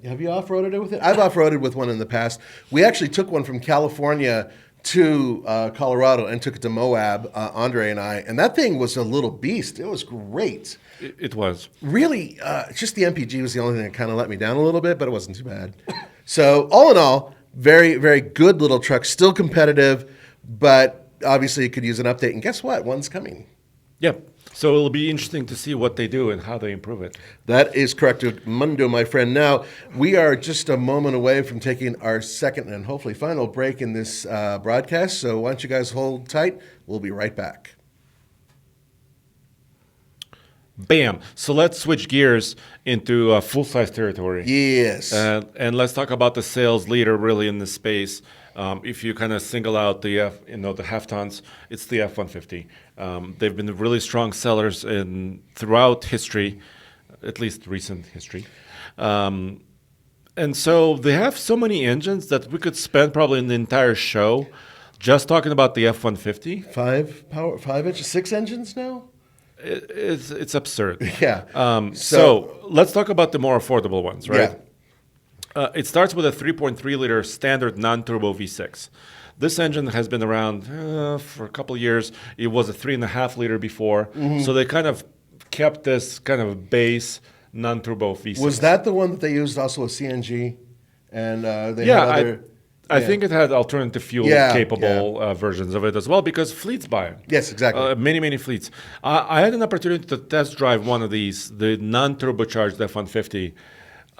Have you off-roaded it with it? I've off-roaded with one in the past. We actually took one from California to Colorado and took it to Moab, Andre and I, and that thing was a little beast. It was great. It was. Really, just the MPG was the only thing that kind of let me down a little bit, but it wasn't too bad. So all in all, very, very good little truck. Still competitive, but obviously it could use an update. And guess what? One's coming. Yep. So it'll be interesting to see what they do and how they improve it. That is correct, Mundo, my friend. Now, we are just a moment away from taking our second and hopefully final break in this broadcast. So why don't you guys hold tight? We'll be right back. Bam. So let's switch gears into full-size territory. Yes. And let's talk about the sales leader really in this space. If you kind of single out the half tons, it's the F-150. They've been really strong sellers throughout history, at least recent history. And so they have so many engines that we could spend probably an entire show just talking about the F-150. 6 engines now? It's absurd. Yeah. So let's talk about the more affordable ones, right? Yeah. It starts with a 3.3-liter standard non-turbo V6. This engine has been around for a couple of years. It was a 3.5-liter before. Mm-hmm. So they kind of kept this kind of base non-turbo V6. Was that the one that they used also a CNG? And they had other... I think it had alternative fuel-capable versions of it as well because fleets buy them. Yes, exactly. Many, many fleets. I had an opportunity to test drive one of these, the non-turbocharged F-150,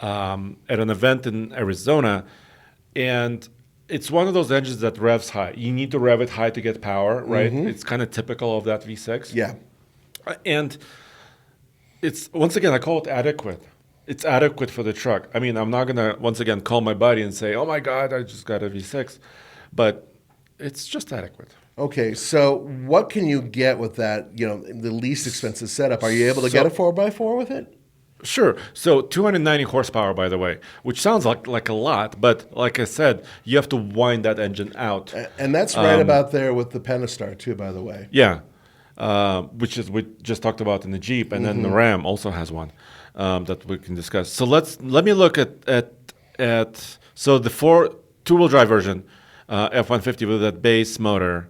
at an event in Arizona, And it's one of those engines that revs high. You need to rev it high to get power, right? It's kind of typical of that V6. Yeah. And it's, once again, I call it adequate. It's adequate for the truck. I mean, I'm not going to, once again, call my buddy and say, oh my God, I just got a V6. But it's just adequate. Okay, so what can you get with that, the least expensive setup? Are you able to get a 4x4 with it? Sure. So 290 horsepower, by the way, which sounds like a lot, but like I said, you have to wind that engine out. And that's right about there with the Pentastar too, by the way. Yeah, which is we just talked about in the Jeep, and then the Ram also has one that we can discuss. So let me look at so the two-wheel drive version, F-150 with that base motor.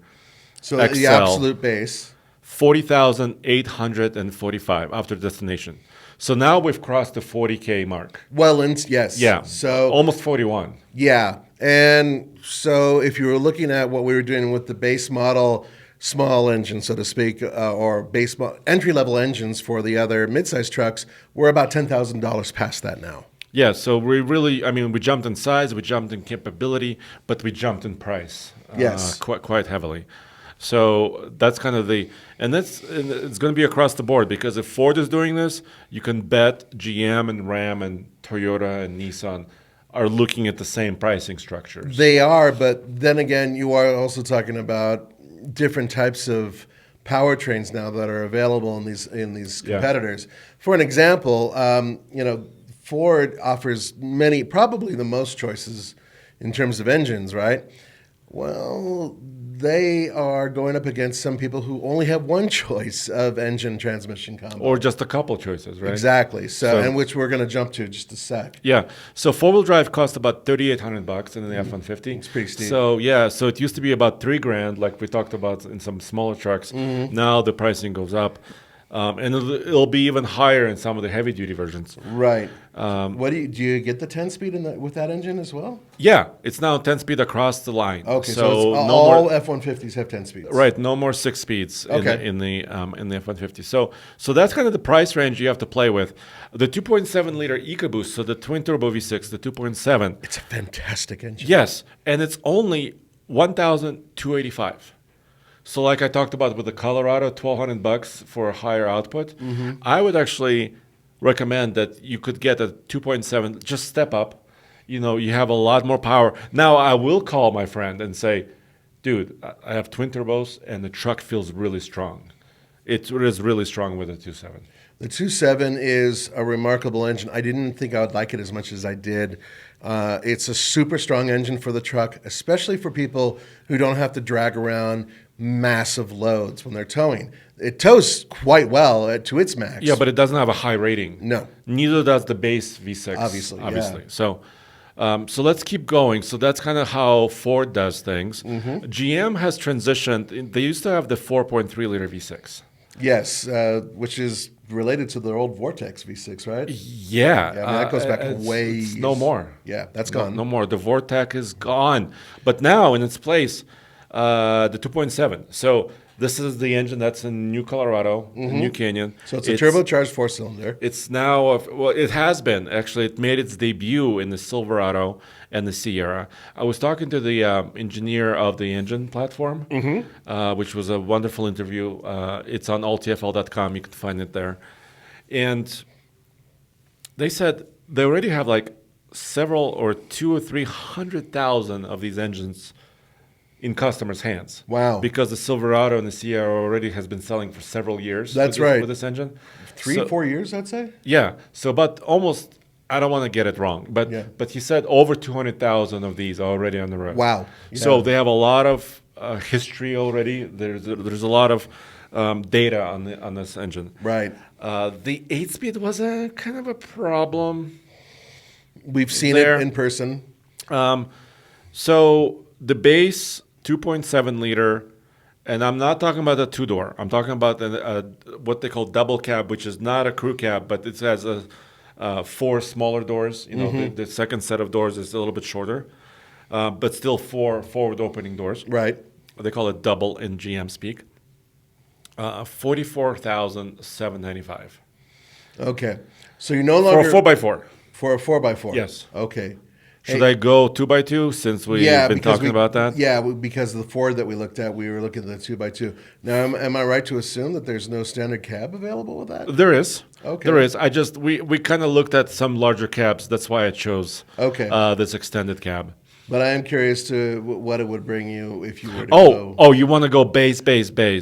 So XL, the absolute base. 40,845 after destination. So now we've crossed the 40K mark. Well, yes. Yeah. So almost 41. Yeah. And so if you were looking at what we were doing with the base model, small engine, so to speak, or entry-level engines for the other midsize trucks, we're about $10,000 past that now. Yeah, so we jumped in size, we jumped in capability, but we jumped in price. Yes. Quite heavily. So that's kind of and it's going to be across the board, because if Ford is doing this, you can bet GM and Ram and Toyota and Nissan are looking at the same pricing structures. They are, but then again, you are also talking about different types of powertrains now that are available in these competitors. Yeah. For an example, Ford offers probably the most choices in terms of engines, right? Well, they are going up against some people who only have one choice of engine transmission combo. Or just a couple choices, right? Exactly. So and which we're going to jump to just a sec. Yeah. So four-wheel drive cost about $3,800 in the F-150. It's pretty steep. So so it used to be about $3,000, like we talked about in some smaller trucks. Now the pricing goes up. And it'll be even higher in some of the heavy-duty versions. Right. What do you get the 10-speed with that engine as well? Yeah, it's now 10-speed across the line. Okay, so it's all F-150s have 10 speeds. Right, no more 6 speeds in the F-150. So that's kind of the price range you have to play with. The 2.7-liter EcoBoost, so the twin-turbo V6, the 2.7. It's a fantastic engine. Yes, and it's only $1,285. So like I talked about with the Colorado, $1,200 for a higher output. I would actually recommend that you could get a 2.7, just step up. You have a lot more power. Now I will call my friend and say, dude, I have twin turbos and the truck feels really strong. It is really strong with a 2.7. The 2.7 is a remarkable engine. I didn't think I would like it as much as I did. It's a super strong engine for the truck, especially for people who don't have to drag around massive loads when they're towing. It tows quite well to its max. Yeah, but it doesn't have a high rating. No. Neither does the base V6. Obviously. Yeah. So let's keep going. So that's kind of how Ford does things. GM has transitioned. They used to have the 4.3-liter V6. Yes, which is related to their old Vortex V6, right? Yeah. That goes back way. It's no more. Yeah, that's gone. No more. The Vortex is gone. But now in its place, the 2.7. So this is the engine that's in New Colorado, New Canyon. So it's a turbocharged 4-cylinder. It's now, it has been. Actually, it made its debut in the Silverado and the Sierra. I was talking to the engineer of the engine platform, which was a wonderful interview. It's on alltfl.com. You can find it there. And they said they already have like several or 200,000 or 300,000 of these engines in customers' hands. Wow. Because the Silverado and the Sierra already has been selling for several years. That's right. With this engine. 4 years, I'd say? Yeah. So, but almost, I don't want to get it wrong, but he said over 200,000 of these are already on the road. Wow. Yeah. So they have a lot of history already. There's a lot of data on this engine. Right. The 8-speed was a kind of a problem. We've seen it in person. So the base 2.7-liter, and I'm not talking about a two-door. I'm talking about what they call double cab, which is not a crew cab, but it has 4 smaller doors. The second set of doors is a little bit shorter, but still 4 forward-opening doors. Right. They call it double in GM speak. $44,795. Okay. So you're no longer... For a 4x4. For a 4x4? Yes. Okay. Should I go 2x2 since we've been talking about that? Yeah, because of the Ford that we looked at, we were looking at the 2x2. Now, am I right to assume that there's no standard cab available with that? There is. Okay. There is. We kind of looked at some larger cabs. That's why I chose this extended cab. But I am curious to what it would bring you if you were to go. Oh, you want to go base.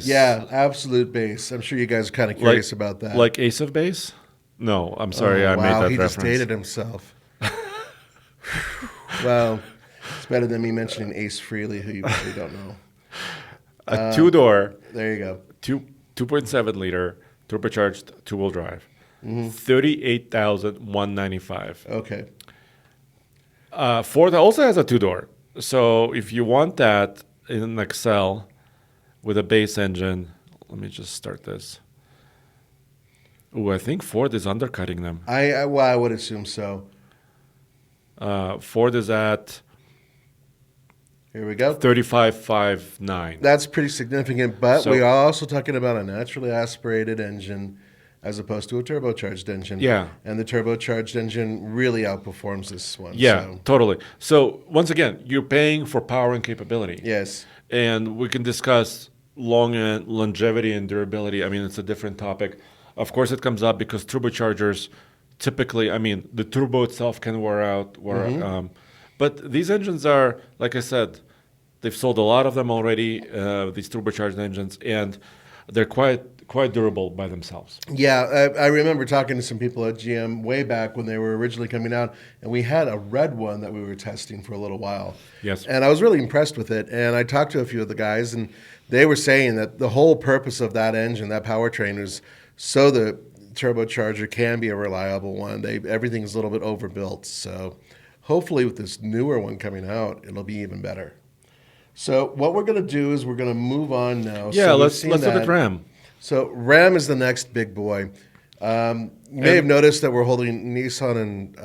Yeah, absolute base. I'm sure you guys are kind of curious about that. Like Ace of Base? No, I'm sorry, I made that reference. He just dated himself. Well, it's better than me mentioning Ace Frehley, who you probably don't know. A two-door. There you go. 2.7 liter turbocharged two-wheel drive. 38,195. Okay. Ford also has a two-door. So if you want that in an Excel with a base engine, let me just start this. Ooh, I think Ford is undercutting them. I would assume so. Ford is at here we go 35.59. That's pretty significant, but we are also talking about a naturally aspirated engine as opposed to a turbocharged engine. Yeah. And the turbocharged engine really outperforms this one. Yeah, totally. So once again, you're paying for power and capability. Yes. And we can discuss longevity and durability. I mean, it's a different topic. Of course, it comes up because turbochargers typically, I mean, the turbo itself can wear out. But these engines are, like I said, they've sold a lot of them already, these turbocharged engines, and they're quite durable by themselves. Yeah, I remember talking to some people at GM way back when they were originally coming out, and we had a red one that we were testing for a little while. Yes. And I was really impressed with it, and I talked to a few of the guys, and they were saying that the whole purpose of that engine, that powertrain, is so the turbocharger can be a reliable one. Everything's a little bit overbuilt, so hopefully with this newer one coming out, it'll be even better. So what we're going to do is we're going to move on now. Yeah, so let's look at Ram. So Ram is the next big boy. You may have noticed that we're holding Nissan and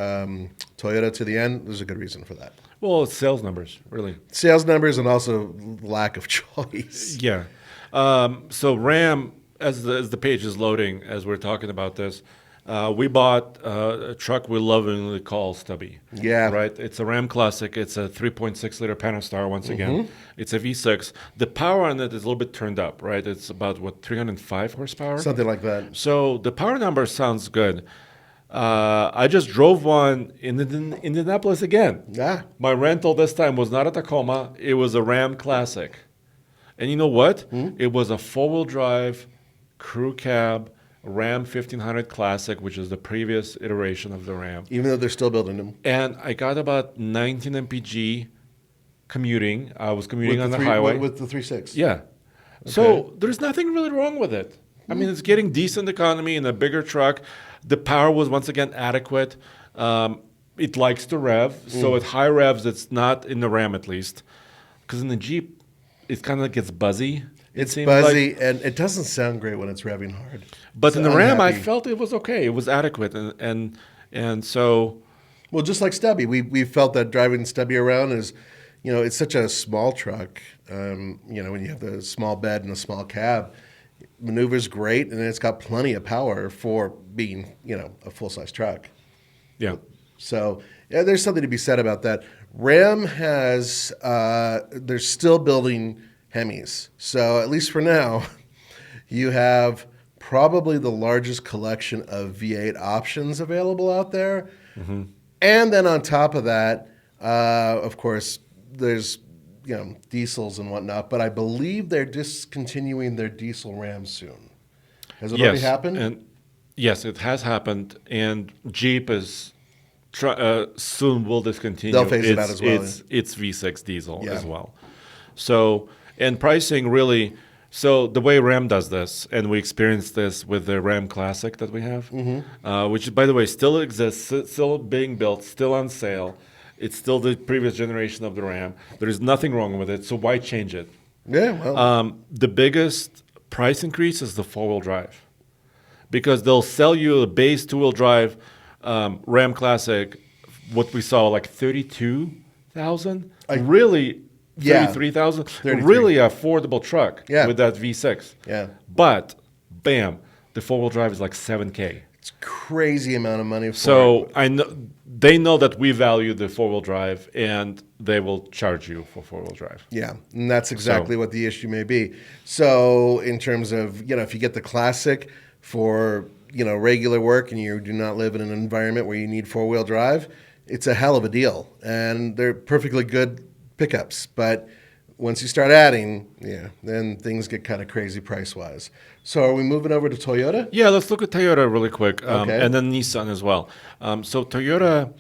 Toyota to the end. There's a good reason for that. Well, it's sales numbers, really. Sales numbers and also lack of choice. Yeah. So Ram, as the page is loading, as we're talking about this, we bought a truck we lovingly call Stubby. Yeah. Right? It's a Ram Classic. It's a 3.6 liter Pentastar once again. It's a V6. The power on it is a little bit turned up, right? It's about, 305 horsepower? Something like that. So the power number sounds good. I just drove one in Indianapolis again. Yeah. My rental this time was not a Tacoma. It was a Ram Classic. And you know what? It was a four-wheel drive crew cab Ram 1500 Classic, which is the previous iteration of the Ram. Even though they're still building them. And I got about 19 mpg commuting. I was commuting on the highway. With the 3.6. Yeah. Okay. So there's nothing really wrong with it. I mean, it's getting decent economy in a bigger truck. The power was, once again, adequate. It likes to rev. So at high revs, it's not in the Ram at least. Because in the Jeep, it kind of gets buzzy. It's buzzy, and it doesn't sound great when it's revving hard. But in the Ram, I felt it was okay. It was adequate, and so. Well, just like Stubby, we felt that driving Stubby around is, it's such a small truck. When you have the small bed and a small cab, maneuver's great, and it's got plenty of power for being, a full size truck. Yeah. So there's something to be said about that. Ram has, they're still building Hemis. So at least for now, you have probably the largest collection of V8 options available out there. And then on top of that, of course, there's diesels and whatnot. But I believe they're discontinuing their diesel Ram soon. Has it already happened? And yes, it has happened. And Jeep is soon will discontinue. They'll phase it out as well. It's V6 diesel as well. So. And pricing really, so the way Ram does this, and we experienced this with the Ram Classic that we have, which, by the way, still exists, still being built, still on sale. It's still the previous generation of the Ram. There is nothing wrong with it, so why change it? Yeah, well. The biggest price increase is the four-wheel drive. Because they'll sell you a base two-wheel drive Ram Classic, what we saw, like $32,000. Really... 33,000, really affordable truck with that V6. Yeah. But, bam, the four-wheel drive is like $7K. It's a crazy amount of money for So it. I know they know that we value the four-wheel drive, and they will charge you for four-wheel drive. Yeah, and that's exactly what the issue may be. So, in terms of, if you get the classic for, regular work and you do not live in an environment where you need four-wheel drive, it's a hell of a deal. And they're perfectly good pickups. But once you start adding, then things get kind of crazy price-wise. So, are we moving over to Toyota? Yeah, let's look at Toyota really quick, Okay. and then Nissan as well. So Toyota,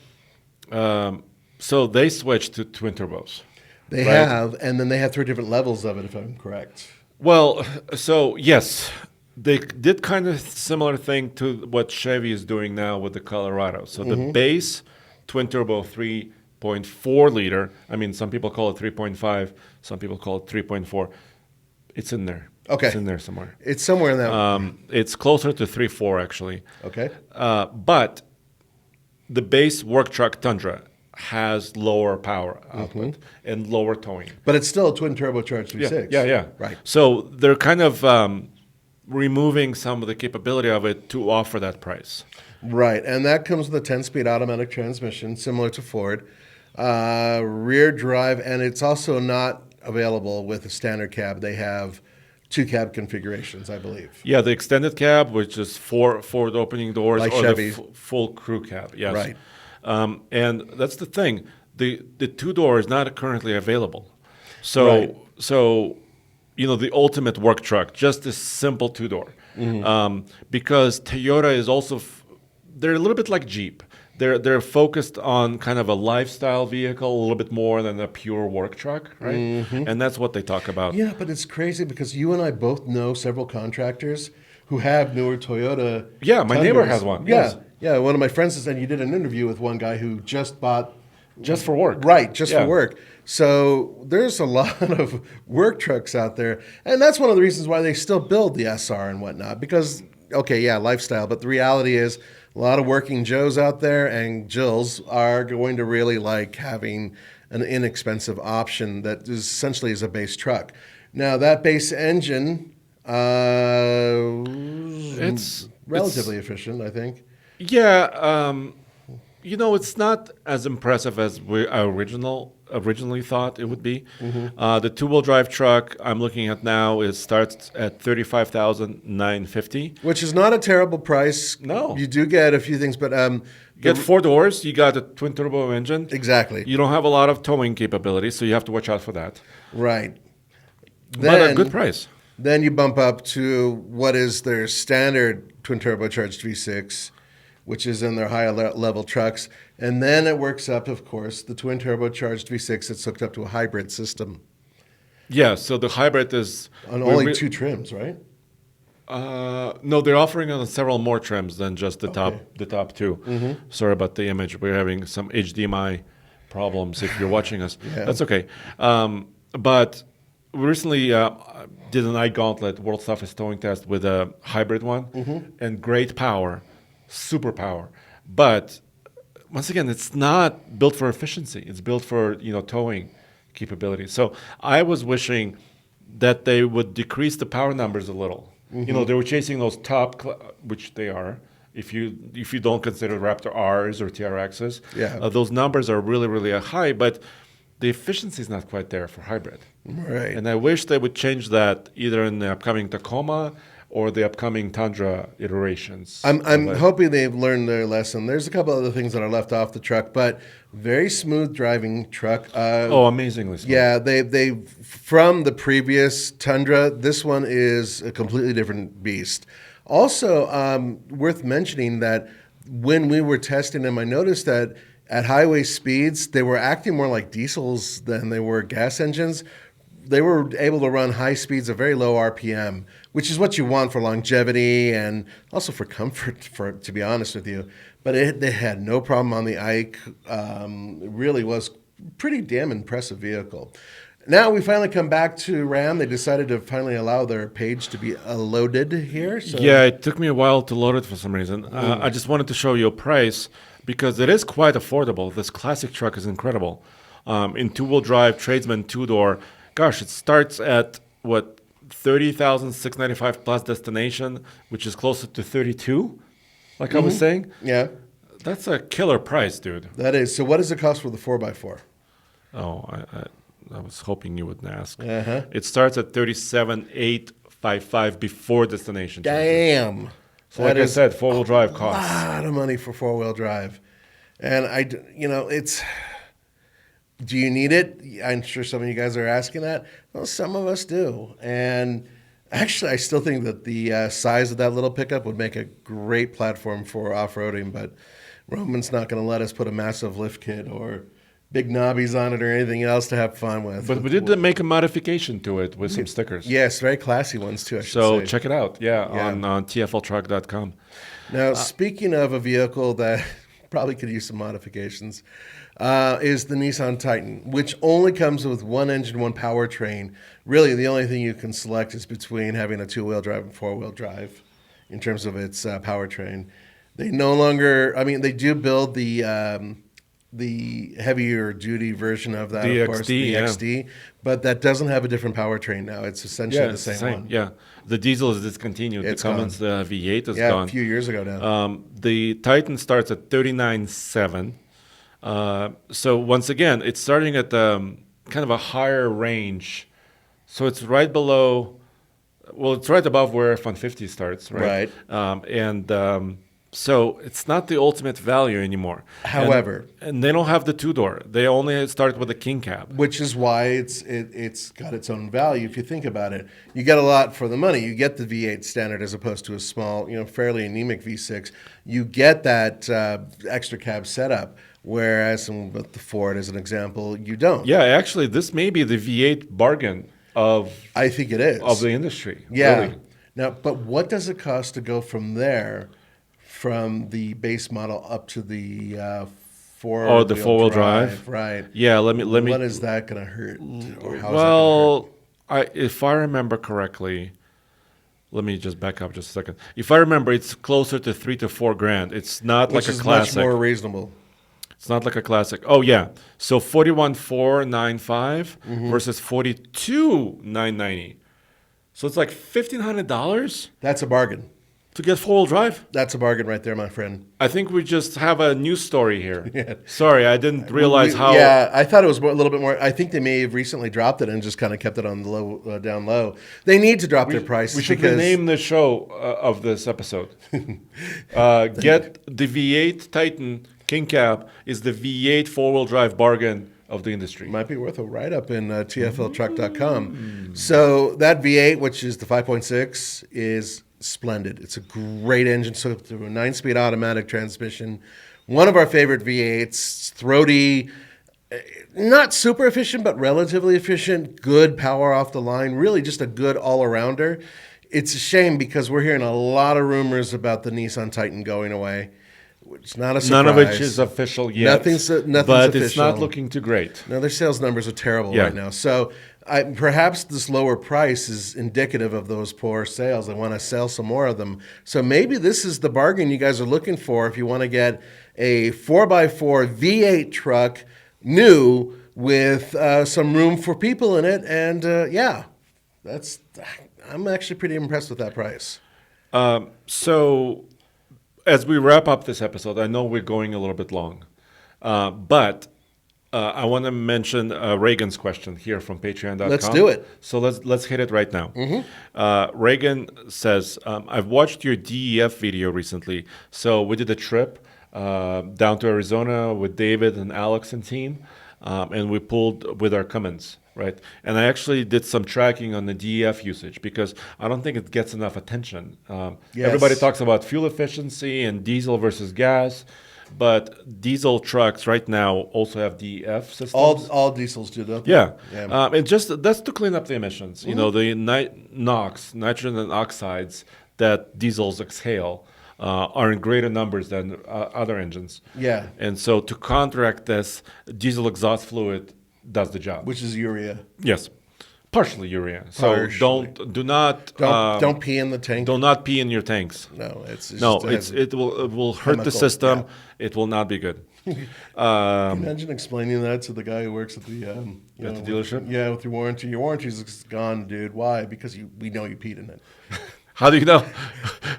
so they switched to twin turbos. They Right. have, and then they have 3 different levels of it, if I'm correct. Well, so yes, they did kind of similar thing to what Chevy is doing now with the Colorado. So the base twin turbo 3.4 liter. I mean, some people call it 3.5, some people call it 3.4. It's in there. Okay. It's in there somewhere. It's somewhere in that. It's closer to 3.4 actually. Okay. But the base work truck Tundra has lower power output and lower towing. But it's still a twin turbocharged V6. Yeah. Right. So they're kind of removing some of the capability of it to offer that price. Right, and that comes with a 10-speed automatic transmission, similar to Ford, rear drive, and it's also not available with a standard cab. They have 2 cab configurations, I believe. Yeah, the extended cab, which is four opening doors, Like or Chevy. the full crew cab. Yes. Right. And that's the thing. The 2-door is not currently available. So Right. the ultimate work truck, just a simple 2-door. Because Toyota is also they're a little bit like Jeep. They're focused on kind of a lifestyle vehicle a little bit more than a pure work truck, right? And that's what they talk about. Yeah, but it's crazy because you and I both know several contractors who have newer Toyota. Yeah, my neighbor Tundras. has one, Yeah, yes. yeah. One of my friends said you did an interview with one guy who just bought. Just for work. Right, just Yeah. for work. So there's a lot of work trucks out there. And that's one of the reasons why they still build the SR and whatnot. Because, okay, yeah, lifestyle. But the reality is a lot of working Joes out there and Jills are going to really like having an inexpensive option that is essentially is a base truck. Now, that base engine It's relatively efficient, I think. Yeah, it's not as impressive as we originally thought it would be. The 2-wheel drive truck I'm looking at now starts at $35,950. Which is not a terrible price. No. You do get a few things, but You get 4 doors. You got a twin turbo engine. exactly. You don't have a lot of towing capability, so you have to watch out for that. Right. But a good price. Then you bump up to what is their standard twin turbocharged V6, which is in their higher level trucks. And then it works up, of course, the twin turbocharged V6 that's hooked up to a hybrid system Yeah, so the hybrid is on only 2 trims, right? No, they're offering on several more trims than just the top 2. Sorry about the image. We're having some HDMI problems if you're watching us. Yeah. That's okay. But we recently did an iGauntlet World's Toughest Towing Test with a hybrid one, and great power, super power. But once again, it's not built for efficiency. It's built for towing capability. So I was wishing that they would decrease the power numbers a little. They were chasing those which they are. If you don't consider Raptor Rs or TRXs, Yeah. those numbers are really, really high. But the efficiency is not quite there for hybrid. Right. And I wish they would change that either in the upcoming Tacoma or the upcoming Tundra iterations. I'm hoping they've learned their lesson. There's a couple other things that are left off the truck, but very smooth driving truck. Amazingly smooth. Yeah, they from the previous Tundra, this one is a completely different beast. Also, worth mentioning that when we were testing them, I noticed that at highway speeds, they were acting more like diesels than they were gas engines. They were able to run high speeds at very low RPM, which is what you want for longevity and also for comfort, to be honest with you. But they had no problem on the Ike. It really was pretty damn impressive vehicle. Now we finally come back to Ram. They decided to finally allow their page to be loaded here. So. Yeah, it took me a while to load it for some reason. I just wanted to show you a price because it is quite affordable. This classic truck is incredible. In 2-wheel drive, tradesman 2-door, gosh, it starts at $30,695 plus destination, which is closer to 32. like I was saying, Yeah, that's a killer price, dude. that is. So what does it cost for the 4x4? Oh, I was hoping you wouldn't ask. Uh-huh. It starts at 37,855 before destination charges. Damn. So like I said, four-wheel drive costs. A lot of money for 4-wheel drive. And it's, do you need it? I'm sure some of you guys are asking that. Well, some of us do. And actually, I still think that the size of that little pickup would make a great platform for off-roading, but Roman's not going to let us put a massive lift kit or big knobbies on it or anything else to have fun with. But we did make a modification to it with some stickers. Yes, very classy ones too, I should So say. check it out, on TFLtruck.com. Now, speaking of a vehicle that probably could use some modifications, is the Nissan Titan, which only comes with one engine, one powertrain. Really, the only thing you can select is between having a 2-wheel drive and 4-wheel drive in terms of its powertrain. They no longer, they do build the heavier duty version of that, of course, the XD, but that doesn't have a different powertrain now. It's essentially the same one. Yeah, the diesel is discontinued. It's the Cummins V8 is gone. gone. A few years ago now. The Titan starts at 39.7. So once again, it's starting at kind of a higher range. So it's right below, it's right above where F-150 starts, right? So it's not the ultimate value anymore. However, and they don't have the 2-door. They only start with a king cab, which is why it's got its own value. If you think about it, you get a lot for the money. You get the V8 standard as opposed to a small, fairly anemic V6. You get that extra cab setup. Whereas with the Ford, as an example, you don't. Yeah, actually, this may be the V8 bargain I think it is of the industry. Yeah. Really. Now, but what does it cost to go from there? From the base model up to the four-wheel drive, right? Yeah, let me. What is that going to hurt? Or how well, if I remember correctly, let me just back up just a second. If I remember, it's closer to $3,000 to $4,000. It's not Which like a is classic. Much more reasonable. It's not like a classic. Oh yeah, so 41,495 versus 42,990. So it's like $1,500 That's a bargain. to get 4-wheel drive. That's a bargain right there, my friend. I think we just have a news story here. Yeah. Sorry, I didn't realize how. Yeah, I thought it was a little bit more. I think they may have recently dropped it and just kind of kept it on the low, down low. They need to drop their prices. We should rename the show of this episode. Get the V8 Titan King Cab is the V8 4-wheel drive bargain of the industry. Might be worth a write-up in TFLtruck.com. So that V8, which is the 5.6, is splendid. It's a great engine, so through a 9-speed automatic transmission. One of our favorite V8s, throaty, not super efficient, but relatively efficient, good power off the line, really just a good all-arounder. It's a shame because we're hearing a lot of rumors about the Nissan Titan going away. It's not a surprise. None of which is official yet. Nothing's but official. It's not looking too great. No, their sales numbers are terrible right now. So perhaps this lower price is indicative of those poor sales. They want to sell some more of them. So maybe this is the bargain you guys are looking for if you want to get a 4x4 V8 truck new with some room for people in it. And I'm actually pretty impressed with that price. So as we wrap up this episode, I know we're going a little bit long, but I want to mention Reagan's question here from Patreon.com. Let's do it. So let's hit it right now. Reagan says, I've watched your DEF video recently. So we did a trip down to Arizona with David and Alex and team, and we pulled with our Cummins. Right, and I actually did some tracking on the DEF usage because I don't think it gets enough attention. Everybody talks about fuel efficiency and diesel versus gas, but diesel trucks right now also have DEF systems. All diesels do, don't they? Yeah. And that's to clean up the emissions. You know, the NOx, nitrogen oxides that diesels exhale. Are in greater numbers than other engines. Yeah. And so to counteract this, diesel exhaust fluid does the job, which is urea. Yes, partially urea. So do not pee in the tank. Do not pee in your tanks. No, it will hurt the system. Yeah. It will not be good. Imagine explaining that to the guy who works at the dealership. With your warranty. Your warranty's gone, dude. Why? Because we know you peed in it. How do you know?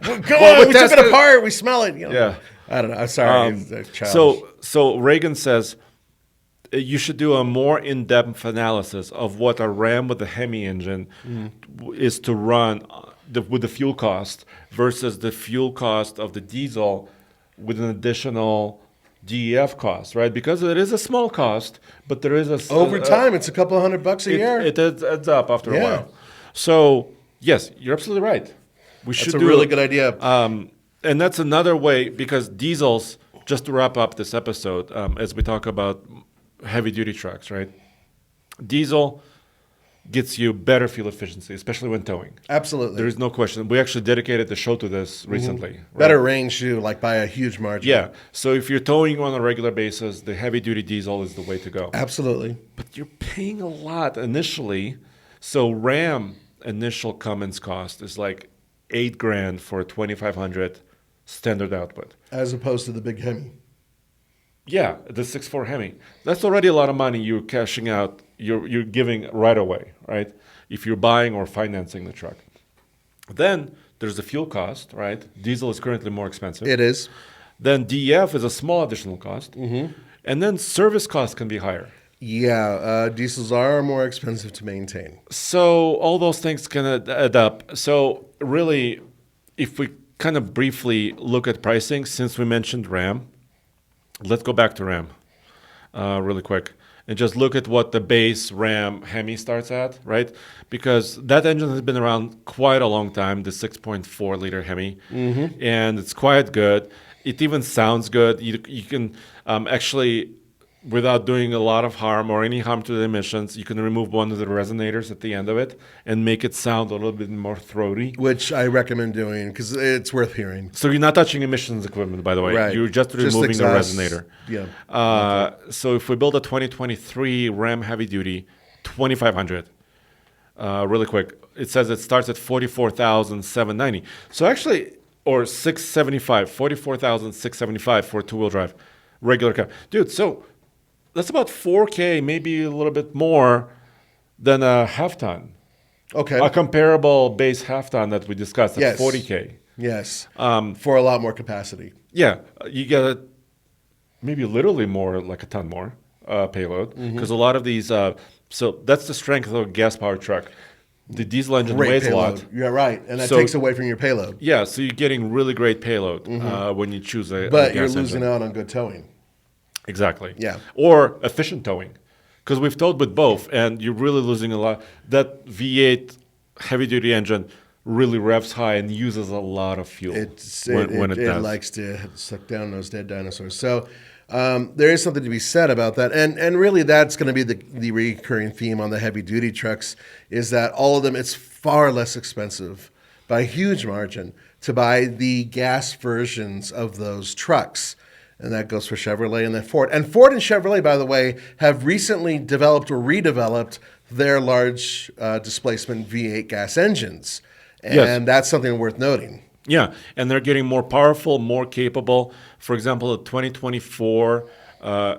Come Well, on, we took it apart. We smell it. Yeah. I don't know. I'm sorry. So Reagan says you should do a more in-depth analysis of what a Ram with a Hemi engine is to run with the fuel cost versus the fuel cost of the diesel with an additional DEF cost, right? Because it is a small cost, but there is over time, it's a couple $100 a year. It adds up after a Yeah. while. So yes, you're absolutely right. We should That's a do really good idea. and that's another way, because diesels, just to wrap up this episode, as we talk about heavy duty trucks, right? Diesel gets you better fuel efficiency, especially when towing. Absolutely. There is no question. We actually dedicated the show to this recently. Right? Better range too, like by a huge margin. Yeah. So if you're towing on a regular basis, the heavy duty diesel is the way to go. Absolutely. But you're paying a lot initially. So Ram initial Cummins cost is like $8,000 for a 2,500 standard output. As opposed to the big Hemi. Yeah, the 6.4 Hemi. That's already a lot of money you're cashing out. You're giving right away, right? If you're buying or financing the truck. Then there's the fuel cost, right? Diesel is currently more expensive. It is. Then DEF is a small additional cost. Mm-hmm. And then service costs can be higher. Yeah, diesels are more expensive to maintain. So all those things can add up. So really, if we kind of briefly look at pricing, since we mentioned Ram, let's go back to Ram really quick and just look at what the base Ram Hemi starts at, right? Because that engine has been around quite a long time, the 6.4 liter Hemi, and it's quite good. It even sounds good. You can actually, without doing a lot of harm or any harm to the emissions, you can remove one of the resonators at the end of it and make it sound a little bit more throaty. Which I recommend doing because it's worth hearing. So you're not touching emissions equipment, by the way. Right. You're just removing the exhaust. resonator. Yeah. So if we build a 2023 Ram Heavy Duty 2500, really quick, it says it starts at $44,790. So actually, or 675, 44,675 for a two-wheel drive, regular cab. Dude, so that's about $4,000, maybe a little bit more than a half ton. Okay. A comparable base half ton that we discussed at Yes. $40,000. Yes. For a lot more capacity. Yeah, you get maybe literally more, like a ton more payload, because a lot of these. So that's the strength of a gas-powered truck. The diesel engine Great weighs payload. a lot. You're right, and that So- takes away from your payload. Yeah, so you're getting really great payload when you choose a But gas you're engine. losing out on good towing. Exactly. Yeah. Or efficient towing, because we've towed with both, and you're really losing a lot. That V8 heavy-duty engine really revs high and uses a lot of fuel It does. likes to suck down those dead dinosaurs. So there is something to be said about that, and really that's going to be the recurring theme on the heavy duty trucks is that all of them, it's far less expensive by a huge margin to buy the gas versions of those trucks. And that goes for Chevrolet and then Ford. And Ford and Chevrolet, by the way, have recently developed or redeveloped their large displacement V8 gas engines. And Yes. that's something worth noting. Yeah, and they're getting more powerful, more capable. For example, the 2024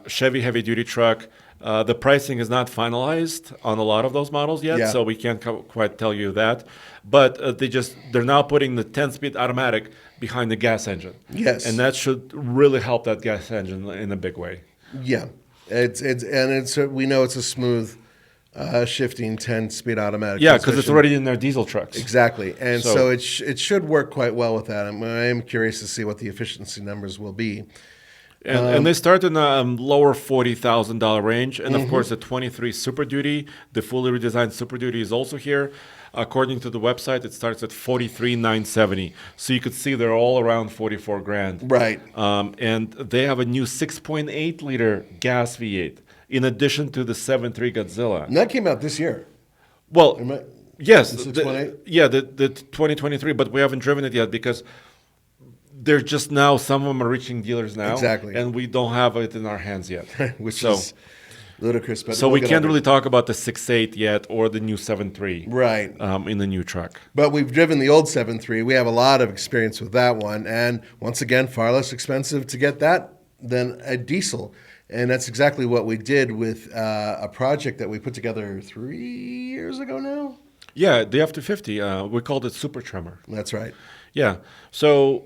Chevy heavy-duty truck, the pricing is not finalized on a lot of those models yet, Yeah. so we can't quite tell you that. But they're now putting the 10-speed automatic behind the gas engine. Yes. And that should really help that gas engine in a big way. Yeah, it's we know it's a smooth shifting 10-speed automatic. Yeah, because it's transmission. already in their diesel trucks. Exactly, and So- so it should work quite well with that. I am curious to see what the efficiency numbers will be. And they start in a lower $40,000 range. And of course, the 23 Super Duty, the fully redesigned Super Duty is also here. According to the website, it starts at $43,970. So you could see they're all around $44,000. Right. And they have a new 6.8 liter gas V8 in addition to the 7.3 Godzilla. And that came out this year. Well, Am I- yes. The 6.8? Yeah, the 2023, but we haven't driven it yet because they're just now, some of them are reaching dealers now. Exactly. And we don't have it in our hands yet. Which So- is ludicrous. But So we'll we get can't over it. really talk about the 6.8 yet or the new 7.3 Right. in the new truck. But we've driven the old 7.3. We have a lot of experience with that one. And once again, far less expensive to get that than a diesel. And that's exactly what we did with a project that we put together 3 years ago now. Yeah, the F-250. We called it Super Tremor. That's right. Yeah. So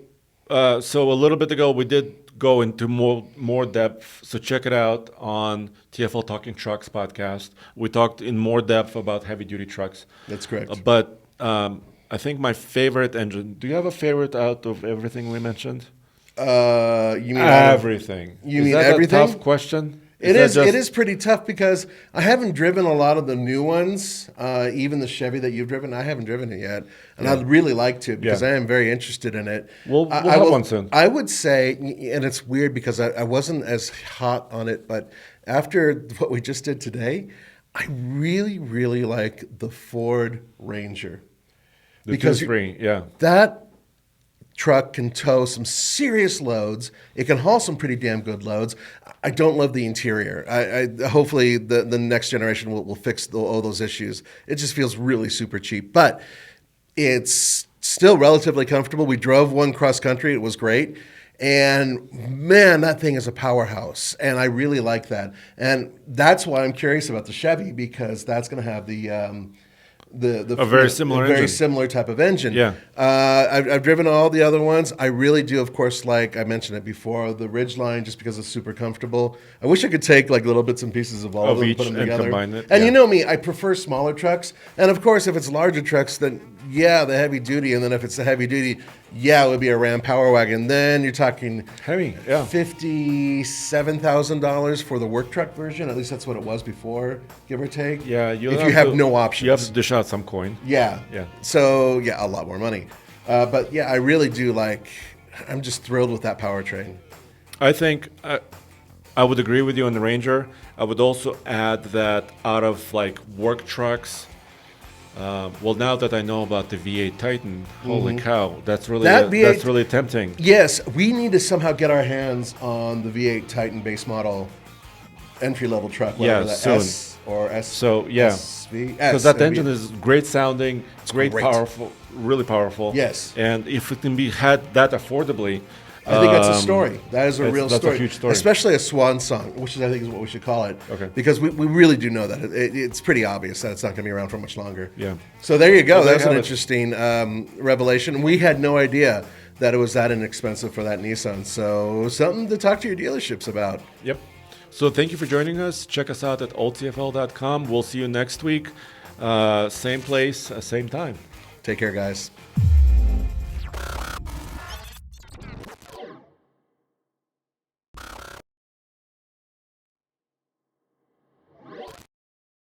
a little bit ago, we did go into more depth. So check it out on TFL Talking Trucks podcast. We talked in more depth about heavy duty trucks. That's correct. But I think my favorite engine. Do you have a favorite out of everything we mentioned? You mean Everything. You Is mean that everything? a tough question? It that is. just- It is pretty tough because I haven't driven a lot of the new ones. Even the Chevy that you've driven, I haven't driven it yet, and I'd really like to because Yeah. I am very interested in it. We'll I have will- one soon. I would say, and it's weird because I wasn't as hot on it, but after what we just did today, I really, really like the Ford Ranger The because 2.3, yeah. that truck can tow some serious loads. It can haul some pretty damn good loads. I don't love the interior. I hopefully the next generation will fix all those issues. It just feels really super cheap, but it's still relatively comfortable. We drove one cross country. It was great. And man, that thing is a powerhouse. And I really like that. And that's why I'm curious about the Chevy, because that's going to have the A very similar very engine. similar type of engine. Yeah. I've driven all the other ones. I really do, of course, like I mentioned it before, the Ridgeline, just because it's super comfortable. I wish I could take like little bits and pieces of all of Of them each and put them and together. combine it, And yeah. you know me, I prefer smaller trucks. And of course, if it's larger trucks, then yeah, the heavy duty. And then if it's the heavy duty, yeah, it would be a Ram Power Wagon. Then you're talking Heavy, yeah. $57,000 for the work truck version. At least that's what it was before, give or take. Yeah, if you have no options. You have to dish out some coin. Yeah. Yeah. So, yeah, a lot more money. But yeah, I really do I'm just thrilled with that powertrain. I think I would agree with you on the Ranger. I would also add that out of like work trucks, well, now that I know about the V8 Titan, holy cow, that's really That V8 that's really tempting. Yes, we need to somehow get our hands on the V8 Titan base model entry-level truck. Yeah, whatever that soon. S or S. So, yeah. SV, Because that maybe. engine is great sounding, great, great. powerful, really powerful. Yes. And if it can be had that affordably, I think that's a story. That is a that's- real that's a story. huge story. Especially a swan song, which I think is what we should call it. Okay. Because we really do know that. It's pretty obvious that it's not going to be around for much longer. Yeah. So there you go. Well, there That's you an have it. interesting revelation. We had no idea that it was that inexpensive for that Nissan. So something to talk to your dealerships about. Yep. So thank you for joining us. Check us out at oldtfl.com. We'll see you next week. Same place, same time. Take care, guys.